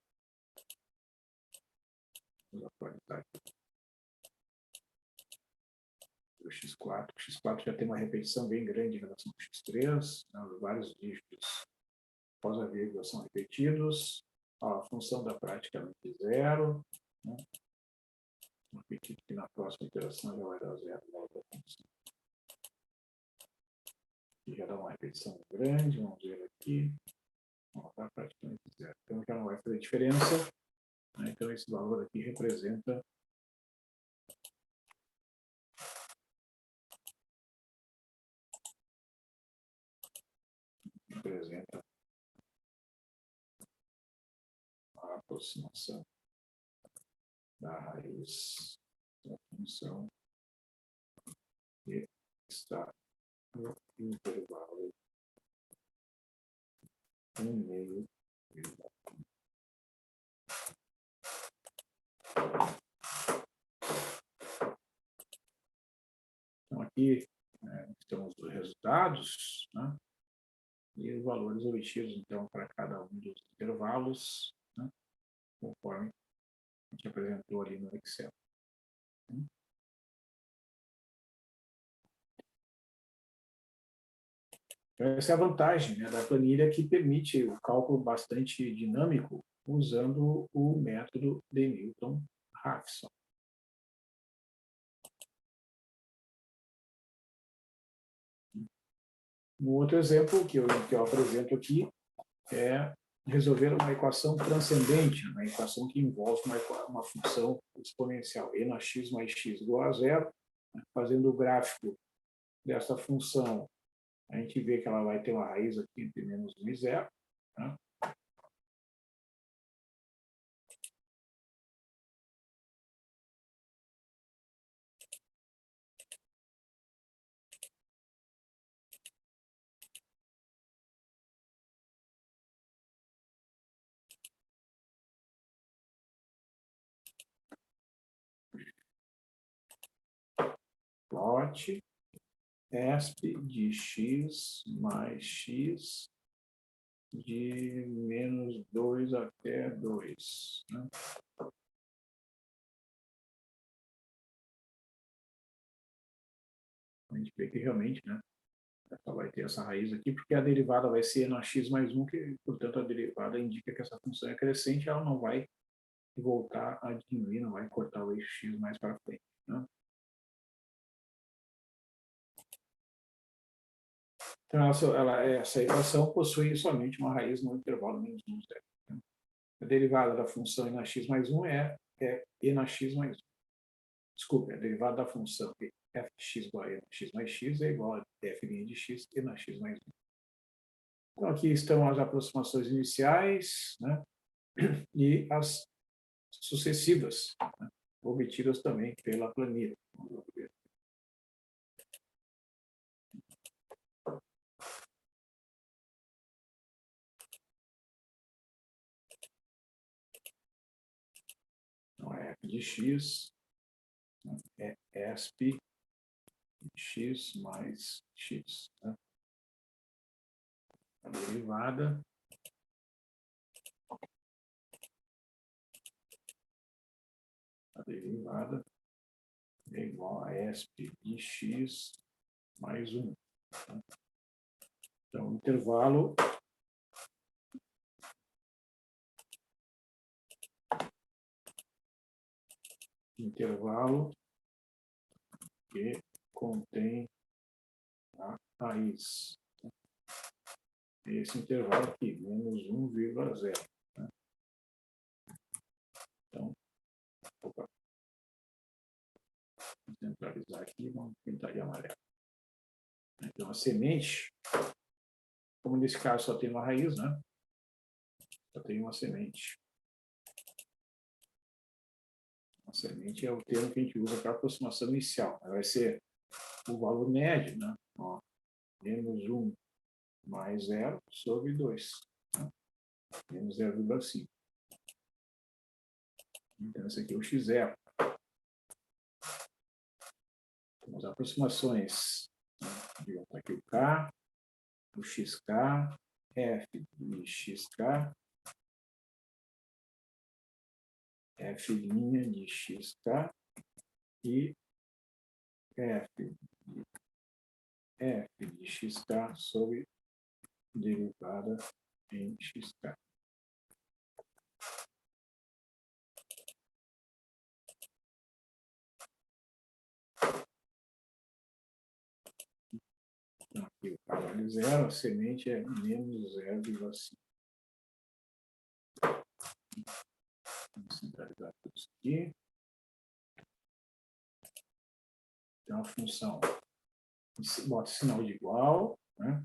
Vamos atualizar aqui. O x4. O x4 já tem uma repetição bem grande em relação ao x3, né? Vários dígitos após a vírgula são repetidos. Ó, a função dá praticamente zero. Né? Vou repetir que na próxima iteração já vai dar zero. Aqui já dá uma repetição grande, vamos ver aqui. Ó, dá praticamente zero. Então já não vai fazer diferença. Né? Então esse valor aqui representa a aproximação da raiz da função que está no intervalo 1/2. Então, aqui temos os resultados, né? E os valores obtidos, então, para cada um dos intervalos, né? Conforme a gente apresentou ali no Excel. Então, essa é a vantagem, né, da planilha, que permite o cálculo bastante dinâmico usando o método de Newton-Raphson. Um outro exemplo que eu apresento aqui é resolver uma equação transcendente, uma equação que envolve uma função exponencial e na x mais x igual a zero. Né? Fazendo o gráfico dessa função, a gente vê que ela vai ter uma raiz aqui entre menos 1 e 0. Né? Plot ESP de x mais x de menos 2 até 2. Né? A gente vê que realmente, né, ela vai ter essa raiz aqui, porque a derivada vai ser na x mais 1, que, portanto, a derivada indica que essa função é crescente, ela não vai voltar a diminuir, não vai cortar o eixo x mais para frente. Né? Então, essa equação possui somente uma raiz no intervalo menos 1, 0. Né? A derivada da função e na x mais 1 é e na x mais 1. desculpe, a derivada da função f de x igual a e na x mais x é igual a f' de x e na x mais 1. Então, aqui estão as aproximações iniciais, né, e as sucessivas, né, obtidas também pela planilha. Então, f de x, né, é ESP de x mais x. Né? A derivada é igual a ESP de x mais 1. Tá? Então, o intervalo que contém a raiz. Esse intervalo aqui, menos 1,0. Né? Então, opa, vou centralizar aqui, vamos pintar de amarelo. Então, a semente, como nesse caso só tem uma raiz, né? Só tem uma semente. A semente é o termo que a gente usa para aproximação inicial. Vai ser o valor médio, né? Ó, menos 1 mais 0 sobre 2. Né? Menos 0,5. Então, esse aqui é o x0. Então, as aproximações. Né? Aqui o K, o XK, F de XK, F' de XK e F de XK sobre derivada em XK. Então, aqui o K vale 0, a semente é menos 0,5. Vamos centralizar tudo isso aqui. Então, a função bota sinal de igual, né?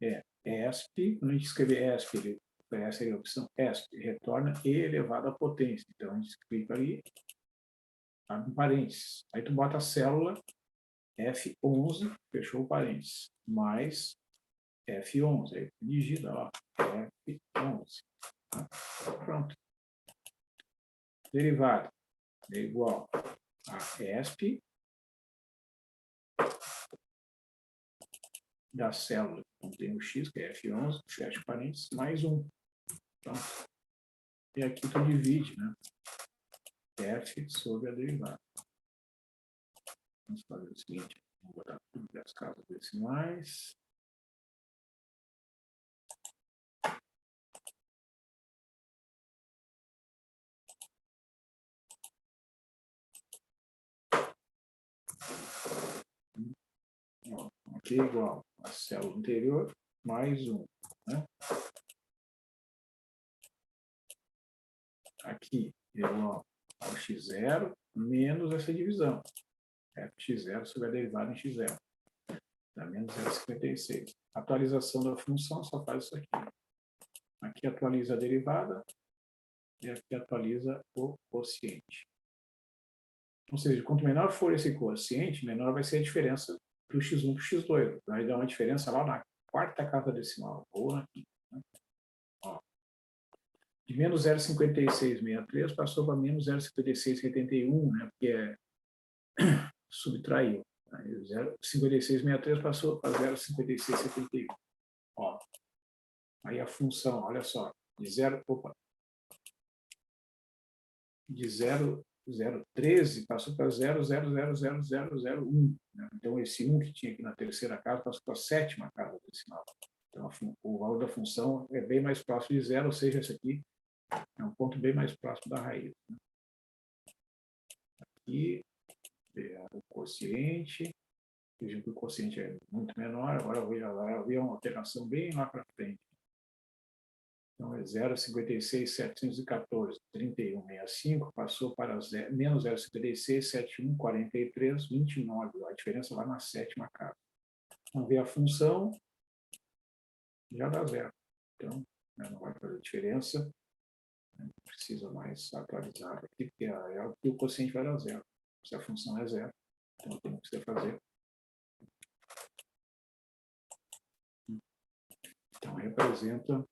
É ESP, quando a gente escrever ESP, ele oferece a opção ESP, retorna e elevado à potência. Então, a gente clica ali, abre um parênteses. Aí tu bota a célula F11, fechou o parênteses, mais F11, aí digita lá, F11. Tá? Pronto. Derivada é igual a ESP da célula que contém o X, que é F11, fecha parênteses, mais 1. Pronto. E aqui tu divide, né? F sobre a derivada. Vamos fazer o seguinte, vou botar tudo das casas decimais. Aqui é igual a célula anterior mais 1. Né? Aqui é igual ao x0 menos essa divisão. Fx0 sobre a derivada em x0. Dá menos 0,56. Atualização da função só faz isso aqui. Aqui atualiza a derivada e aqui atualiza o quociente. Ou seja, quanto menor for esse quociente, menor vai ser a diferença do x1 para o x2. Vai dar uma diferença lá na quarta casa decimal, ou na quinta. Né? Ó. De menos 0,5663 passou para menos 0,5671, né? Porque subtraiu. 0,5663 passou para 0,5671. Ó. Aí a função, olha só, de 0,013 passou para 0,000001. Né? Então, esse 1 que tinha aqui na terceira casa passou para a sétima casa decimal. Então, o valor da função é bem mais próximo de 0, ou seja, esse aqui é um ponto bem mais próximo da raiz. Né? Aqui, o quociente, veja que o quociente é muito menor, agora vai haver uma alteração bem lá para frente. Então, é 0,56,714, 31,65, passou para menos 0,56, 71, 43, 29. A diferença lá na sétima casa. Vamos ver a função, já dá zero. Então, não vai fazer diferença. Não precisa mais atualizar aqui, porque aqui o quociente vai dar zero. Se a função é zero, então não precisa fazer. Então, representa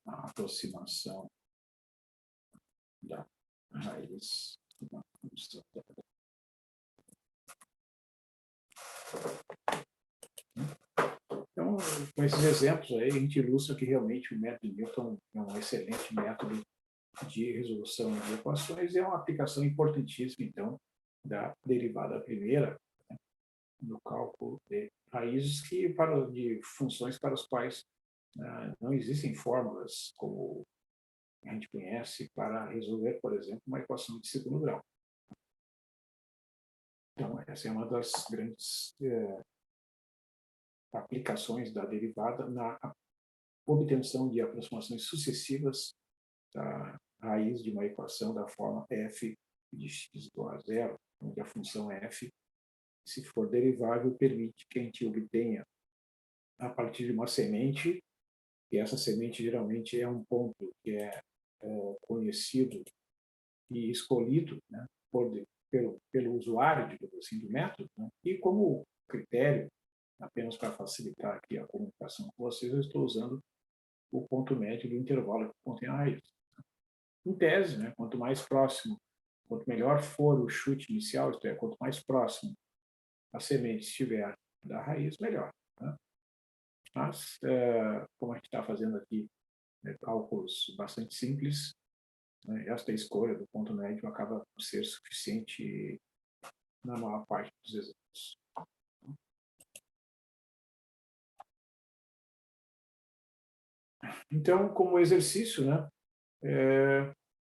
a aproximação da raiz da função. Então, com esses exemplos aí, a gente ilustra que realmente o método de Newton é um excelente método de resolução de equações, é uma aplicação importantíssima, então, da derivada primeira, né, no cálculo de raízes de funções para as quais não existem fórmulas como a gente conhece para resolver, por exemplo, uma equação de segundo grau. Então, essa é uma das grandes aplicações da derivada na obtenção de aproximações sucessivas da raiz de uma equação da forma f de x igual a zero, onde a função f, se for derivável, permite que a gente obtenha, a partir de uma semente, e essa semente geralmente é um ponto que é conhecido e escolhido, né, pelo usuário, digamos assim, do método, né, e como critério, apenas para facilitar aqui a comunicação com vocês, eu estou usando o ponto médio do intervalo que contém a raiz. Em tese, né, quanto mais próximo, quanto melhor for o chute inicial, isto é, quanto mais próximo a semente estiver da raiz, melhor. Né? Mas, como a gente está fazendo aqui cálculos bastante simples, né, esta escolha do ponto médio acaba por ser suficiente na maior parte dos exemplos. Então, como exercício, né,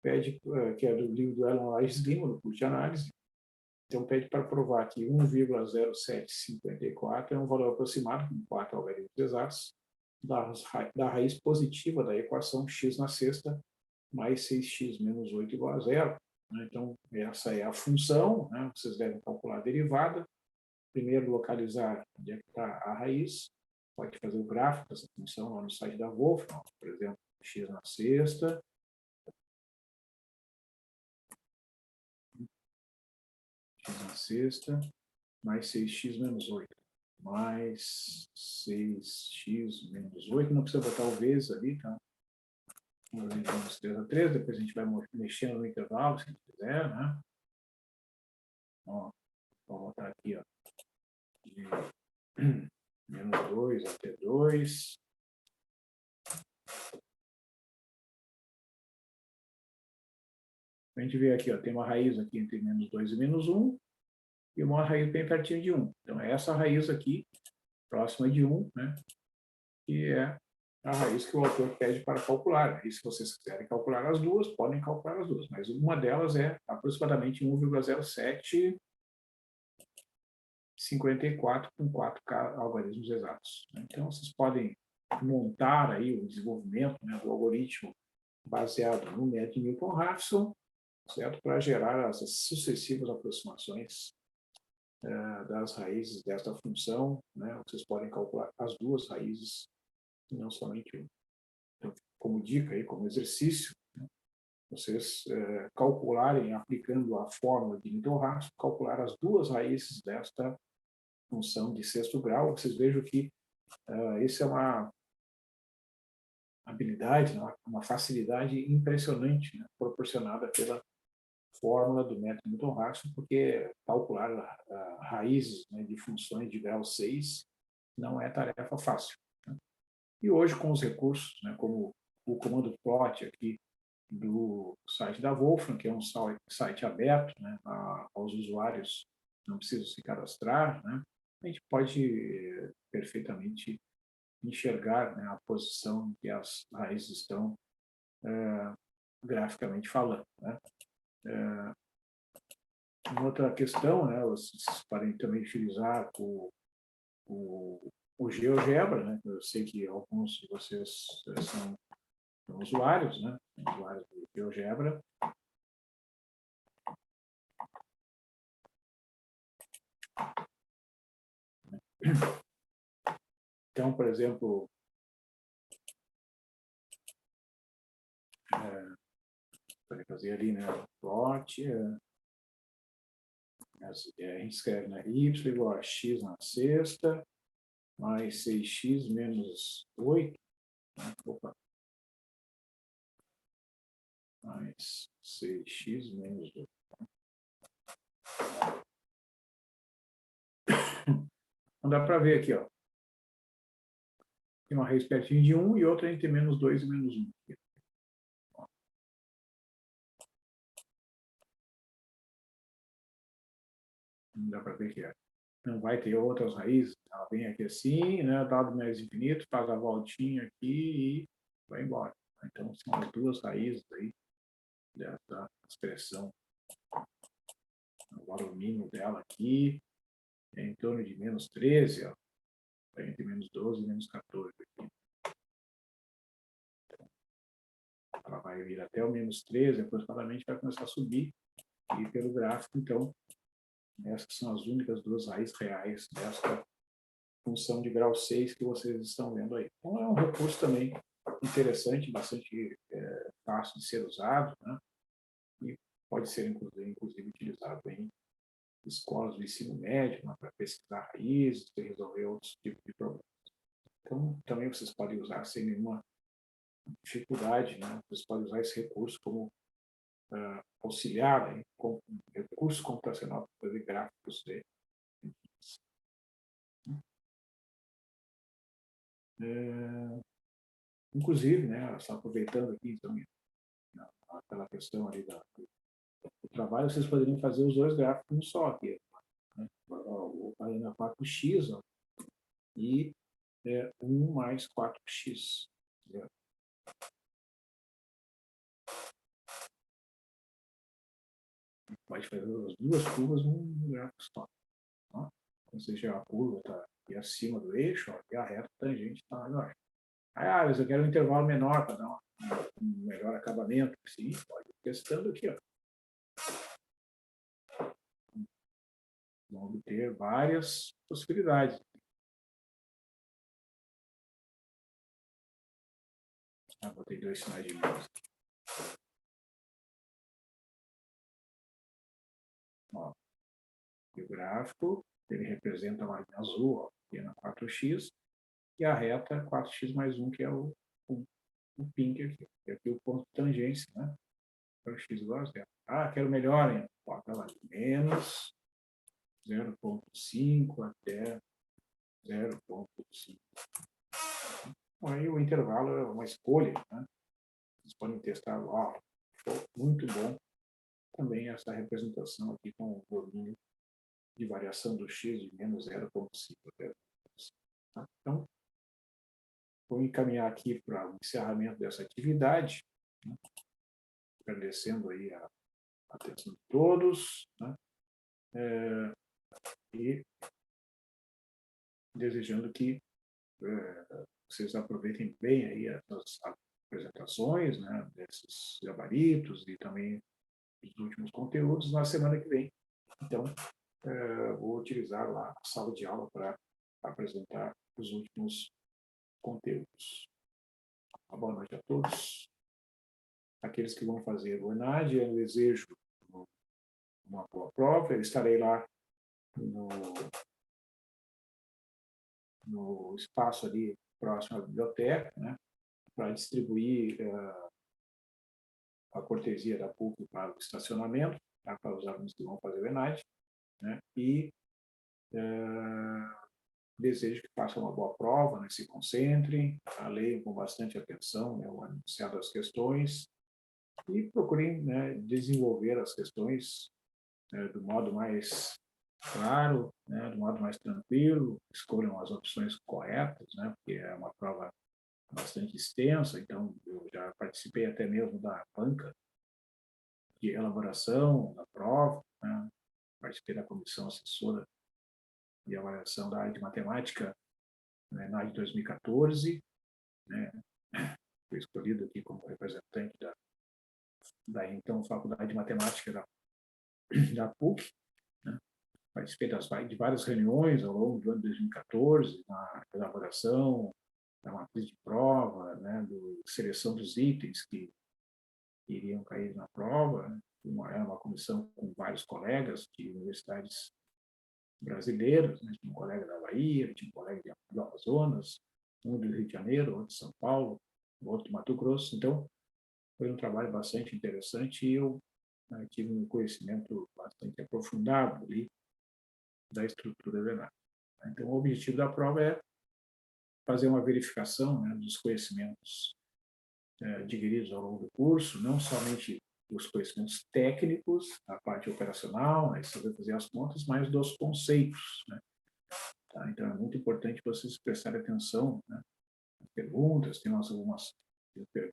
pede, que é do livro do Alan Wise Lima, do curso de análise, então pede para provar que 1,0754 é um valor aproximado, com 4 algarismos exatos, da raiz positiva da equação x na sexta mais 6x menos 8 igual a zero. Então, essa é a função, né? Vocês devem calcular a derivada. Primeiro, localizar onde é que está a raiz. Pode fazer o gráfico dessa função lá no site da Wolfram, por exemplo, x na sexta. X na sexta, mais 6x menos 8. Mais 6x menos 8. Não precisa botar o vezes ali, tá? Vamos 3 a 3, depois a gente vai mexendo no intervalo, se quiser, né? Ó, vou botar aqui, ó, de menos 2 até 2. A gente vê aqui, ó, tem uma raiz aqui entre menos 2 e menos 1, e uma raiz bem pertinho de 1. Então, é essa raiz aqui, próxima de 1, né, que é a raiz que o autor pede para calcular. E se vocês quiserem calcular as duas, podem calcular as duas, mas uma delas é aproximadamente 1,0754 com 4 algarismos exatos. Então, vocês podem montar aí o desenvolvimento, né, do algoritmo baseado no método Newton-Raphson, certo? Para gerar as sucessivas aproximações das raízes desta função, né? Vocês podem calcular as duas raízes, não somente uma. Então, como dica aí, como exercício, né? Vocês calcularem, aplicando a fórmula de Newton-Raphson, calcular as duas raízes desta função de sexto grau. Vocês vejam que isso é uma habilidade, uma facilidade impressionante, né? Proporcionada pela fórmula do método Newton-Raphson, porque calcular raízes, né, de funções de grau 6 não é tarefa fácil. Né? E hoje, com os recursos, né, como o comando plot aqui do site da Wolfram, que é um site aberto, né, aos usuários, não precisam se cadastrar, né, a gente pode perfeitamente enxergar, né, a posição em que as raízes estão graficamente falando. Né? Uma outra questão, né, vocês podem também utilizar o GeoGebra, né? Eu sei que alguns de vocês são usuários, né? Usuários do GeoGebra. Então, por exemplo, para fazer ali, né? Plot, a gente escreve, né? Y igual a x na sexta, mais 6x menos 8. Né? Opa. Mais 6x menos 8. Então dá para ver aqui, ó. Tem uma raiz pertinho de 1 e outra entre menos 2 e menos 1. Não dá para ver que é. Não vai ter outras raízes. Ela vem aqui assim, né? Dado mais infinito, faz a voltinha aqui e vai embora. Então, são as duas raízes aí dessa expressão. O alumínio dela aqui é em torno de menos 13, ó. Entre menos 12 e menos 14 aqui. Então, ela vai vir até o menos 13, aproximadamente vai começar a subir. E pelo gráfico, então, essas são as únicas duas raízes reais dessa função de grau 6 que vocês estão vendo aí. Então, é um recurso também interessante, bastante fácil de ser usado, né? E pode ser, inclusive utilizado em escolas do ensino médio, né? Para pesquisar raízes e resolver outros tipos de problemas. Então, também vocês podem usar sem nenhuma dificuldade, né? Vocês podem usar esse recurso como auxiliar, né? Com recurso computacional para fazer gráficos de inclusive, né, só aproveitando aqui, então, aquela questão ali do trabalho, vocês poderiam fazer os dois gráficos um só aqui, né? O Arena 4x, ó, e 1 mais 4x. Entendeu? Pode fazer as duas curvas num gráfico só. Ó. Ou seja, a curva está aqui acima do eixo, ó, e a reta tangente está lá embaixo. Ah, mas eu quero um intervalo menor para dar um melhor acabamento. Sim, pode ir testando aqui, ó. Vamos ter várias possibilidades. Botei dois sinais de luz. Ó, e o gráfico, ele representa a linha azul, ó, que é na 4x, e a reta 4x mais 1, que é o pink aqui. E aqui o ponto de tangência, né? 4x igual a 0. Ah, quero melhor, hein? Bota lá, menos 0,5 até 0,5. Aí o intervalo é uma escolha, né? Vocês podem testar, ó, muito bom também essa representação aqui com o volume de variação do x de menos 0,5 até 0,5. Então, vou encaminhar aqui para o encerramento dessa atividade, né? Agradecendo aí a atenção de todos, né? E desejando que vocês aproveitem bem aí as apresentações, né, desses gabaritos e também os últimos conteúdos na semana que vem. Então, vou utilizar lá a sala de aula para apresentar os últimos conteúdos. Uma boa noite a todos. Aqueles que vão fazer o ENAD, eu desejo uma boa prova. Eu estarei lá no espaço ali próximo à biblioteca, né, para distribuir a cortesia da PUC para o estacionamento, tá, para os alunos que vão fazer o ENAD, né, e desejo que façam uma boa prova, né, se concentrem, leiam com bastante atenção, né, o enunciado das questões e procurem, né, desenvolver as questões do modo mais claro, né, do modo mais tranquilo, escolham as opções corretas, né, porque é uma prova bastante extensa, então eu já participei até mesmo da banca de elaboração da prova, né, participei da comissão assessora e avaliação da área de matemática, né, na área de 2014, né, fui escolhido aqui como representante da então Faculdade de Matemática da PUC, né. Participei de várias reuniões ao longo do ano de 2014, na elaboração da matriz de prova, né, seleção dos itens que iriam cair na prova, né. Era uma comissão com vários colegas de universidades brasileiras, né. Tinha um colega da Bahia, tinha um colega do Amazonas, um do Rio de Janeiro, outro de São Paulo, outro do Mato Grosso. Então, foi um trabalho bastante interessante e eu, né, tive um conhecimento bastante aprofundado ali da estrutura da análise. Então, o objetivo da prova é fazer uma verificação, né, dos conhecimentos adquiridos ao longo do curso, não somente os conhecimentos técnicos, a parte operacional, né, saber fazer as contas, mas dos conceitos, né? Tá? Então, é muito importante vocês prestarem atenção, né, nas perguntas, tem algumas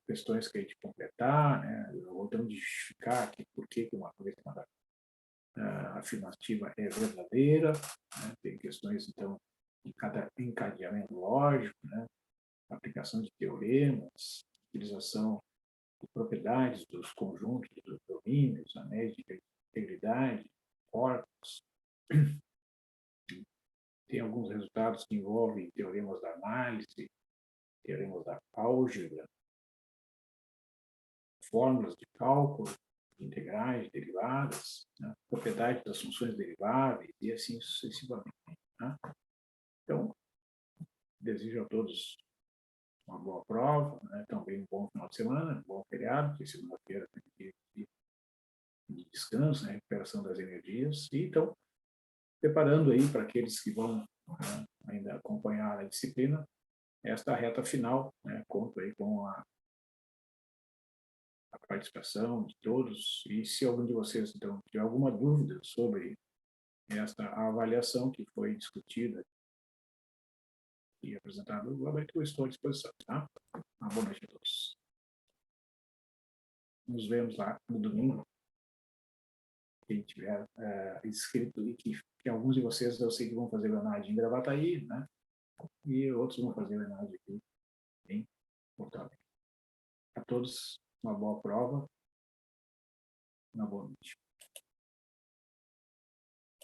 questões que a gente completar, né, ou então de justificar aqui por que uma coisa afirmativa é verdadeira, né, tem questões, então, de cada encadeamento lógico, né, aplicação de teoremas, utilização de propriedades dos conjuntos, dos domínios, anéis de integridade, corpos. Tem alguns resultados que envolvem teoremas da análise, teoremas da álgebra, fórmulas de cálculo, integrais, derivadas, né, propriedades das funções deriváveis e assim sucessivamente. Né? Então, desejo a todos uma boa prova, né, também um bom final de semana, um bom feriado, porque segunda-feira tem dia de descanso, né, recuperação das energias, e então, preparando aí para aqueles que vão, né, ainda acompanhar a disciplina, esta reta final, né, conto aí com a participação de todos, e se algum de vocês, então, tiver alguma dúvida sobre esta avaliação que foi discutida e apresentada, eu estou à disposição, tá? Uma boa noite a todos. Nos vemos lá no domingo, quem tiver inscrito e que alguns de vocês eu sei que vão fazer análise em Gravataí, né? E outros vão fazer análise aqui em Porto Alegre. A todos, uma boa prova, uma boa noite.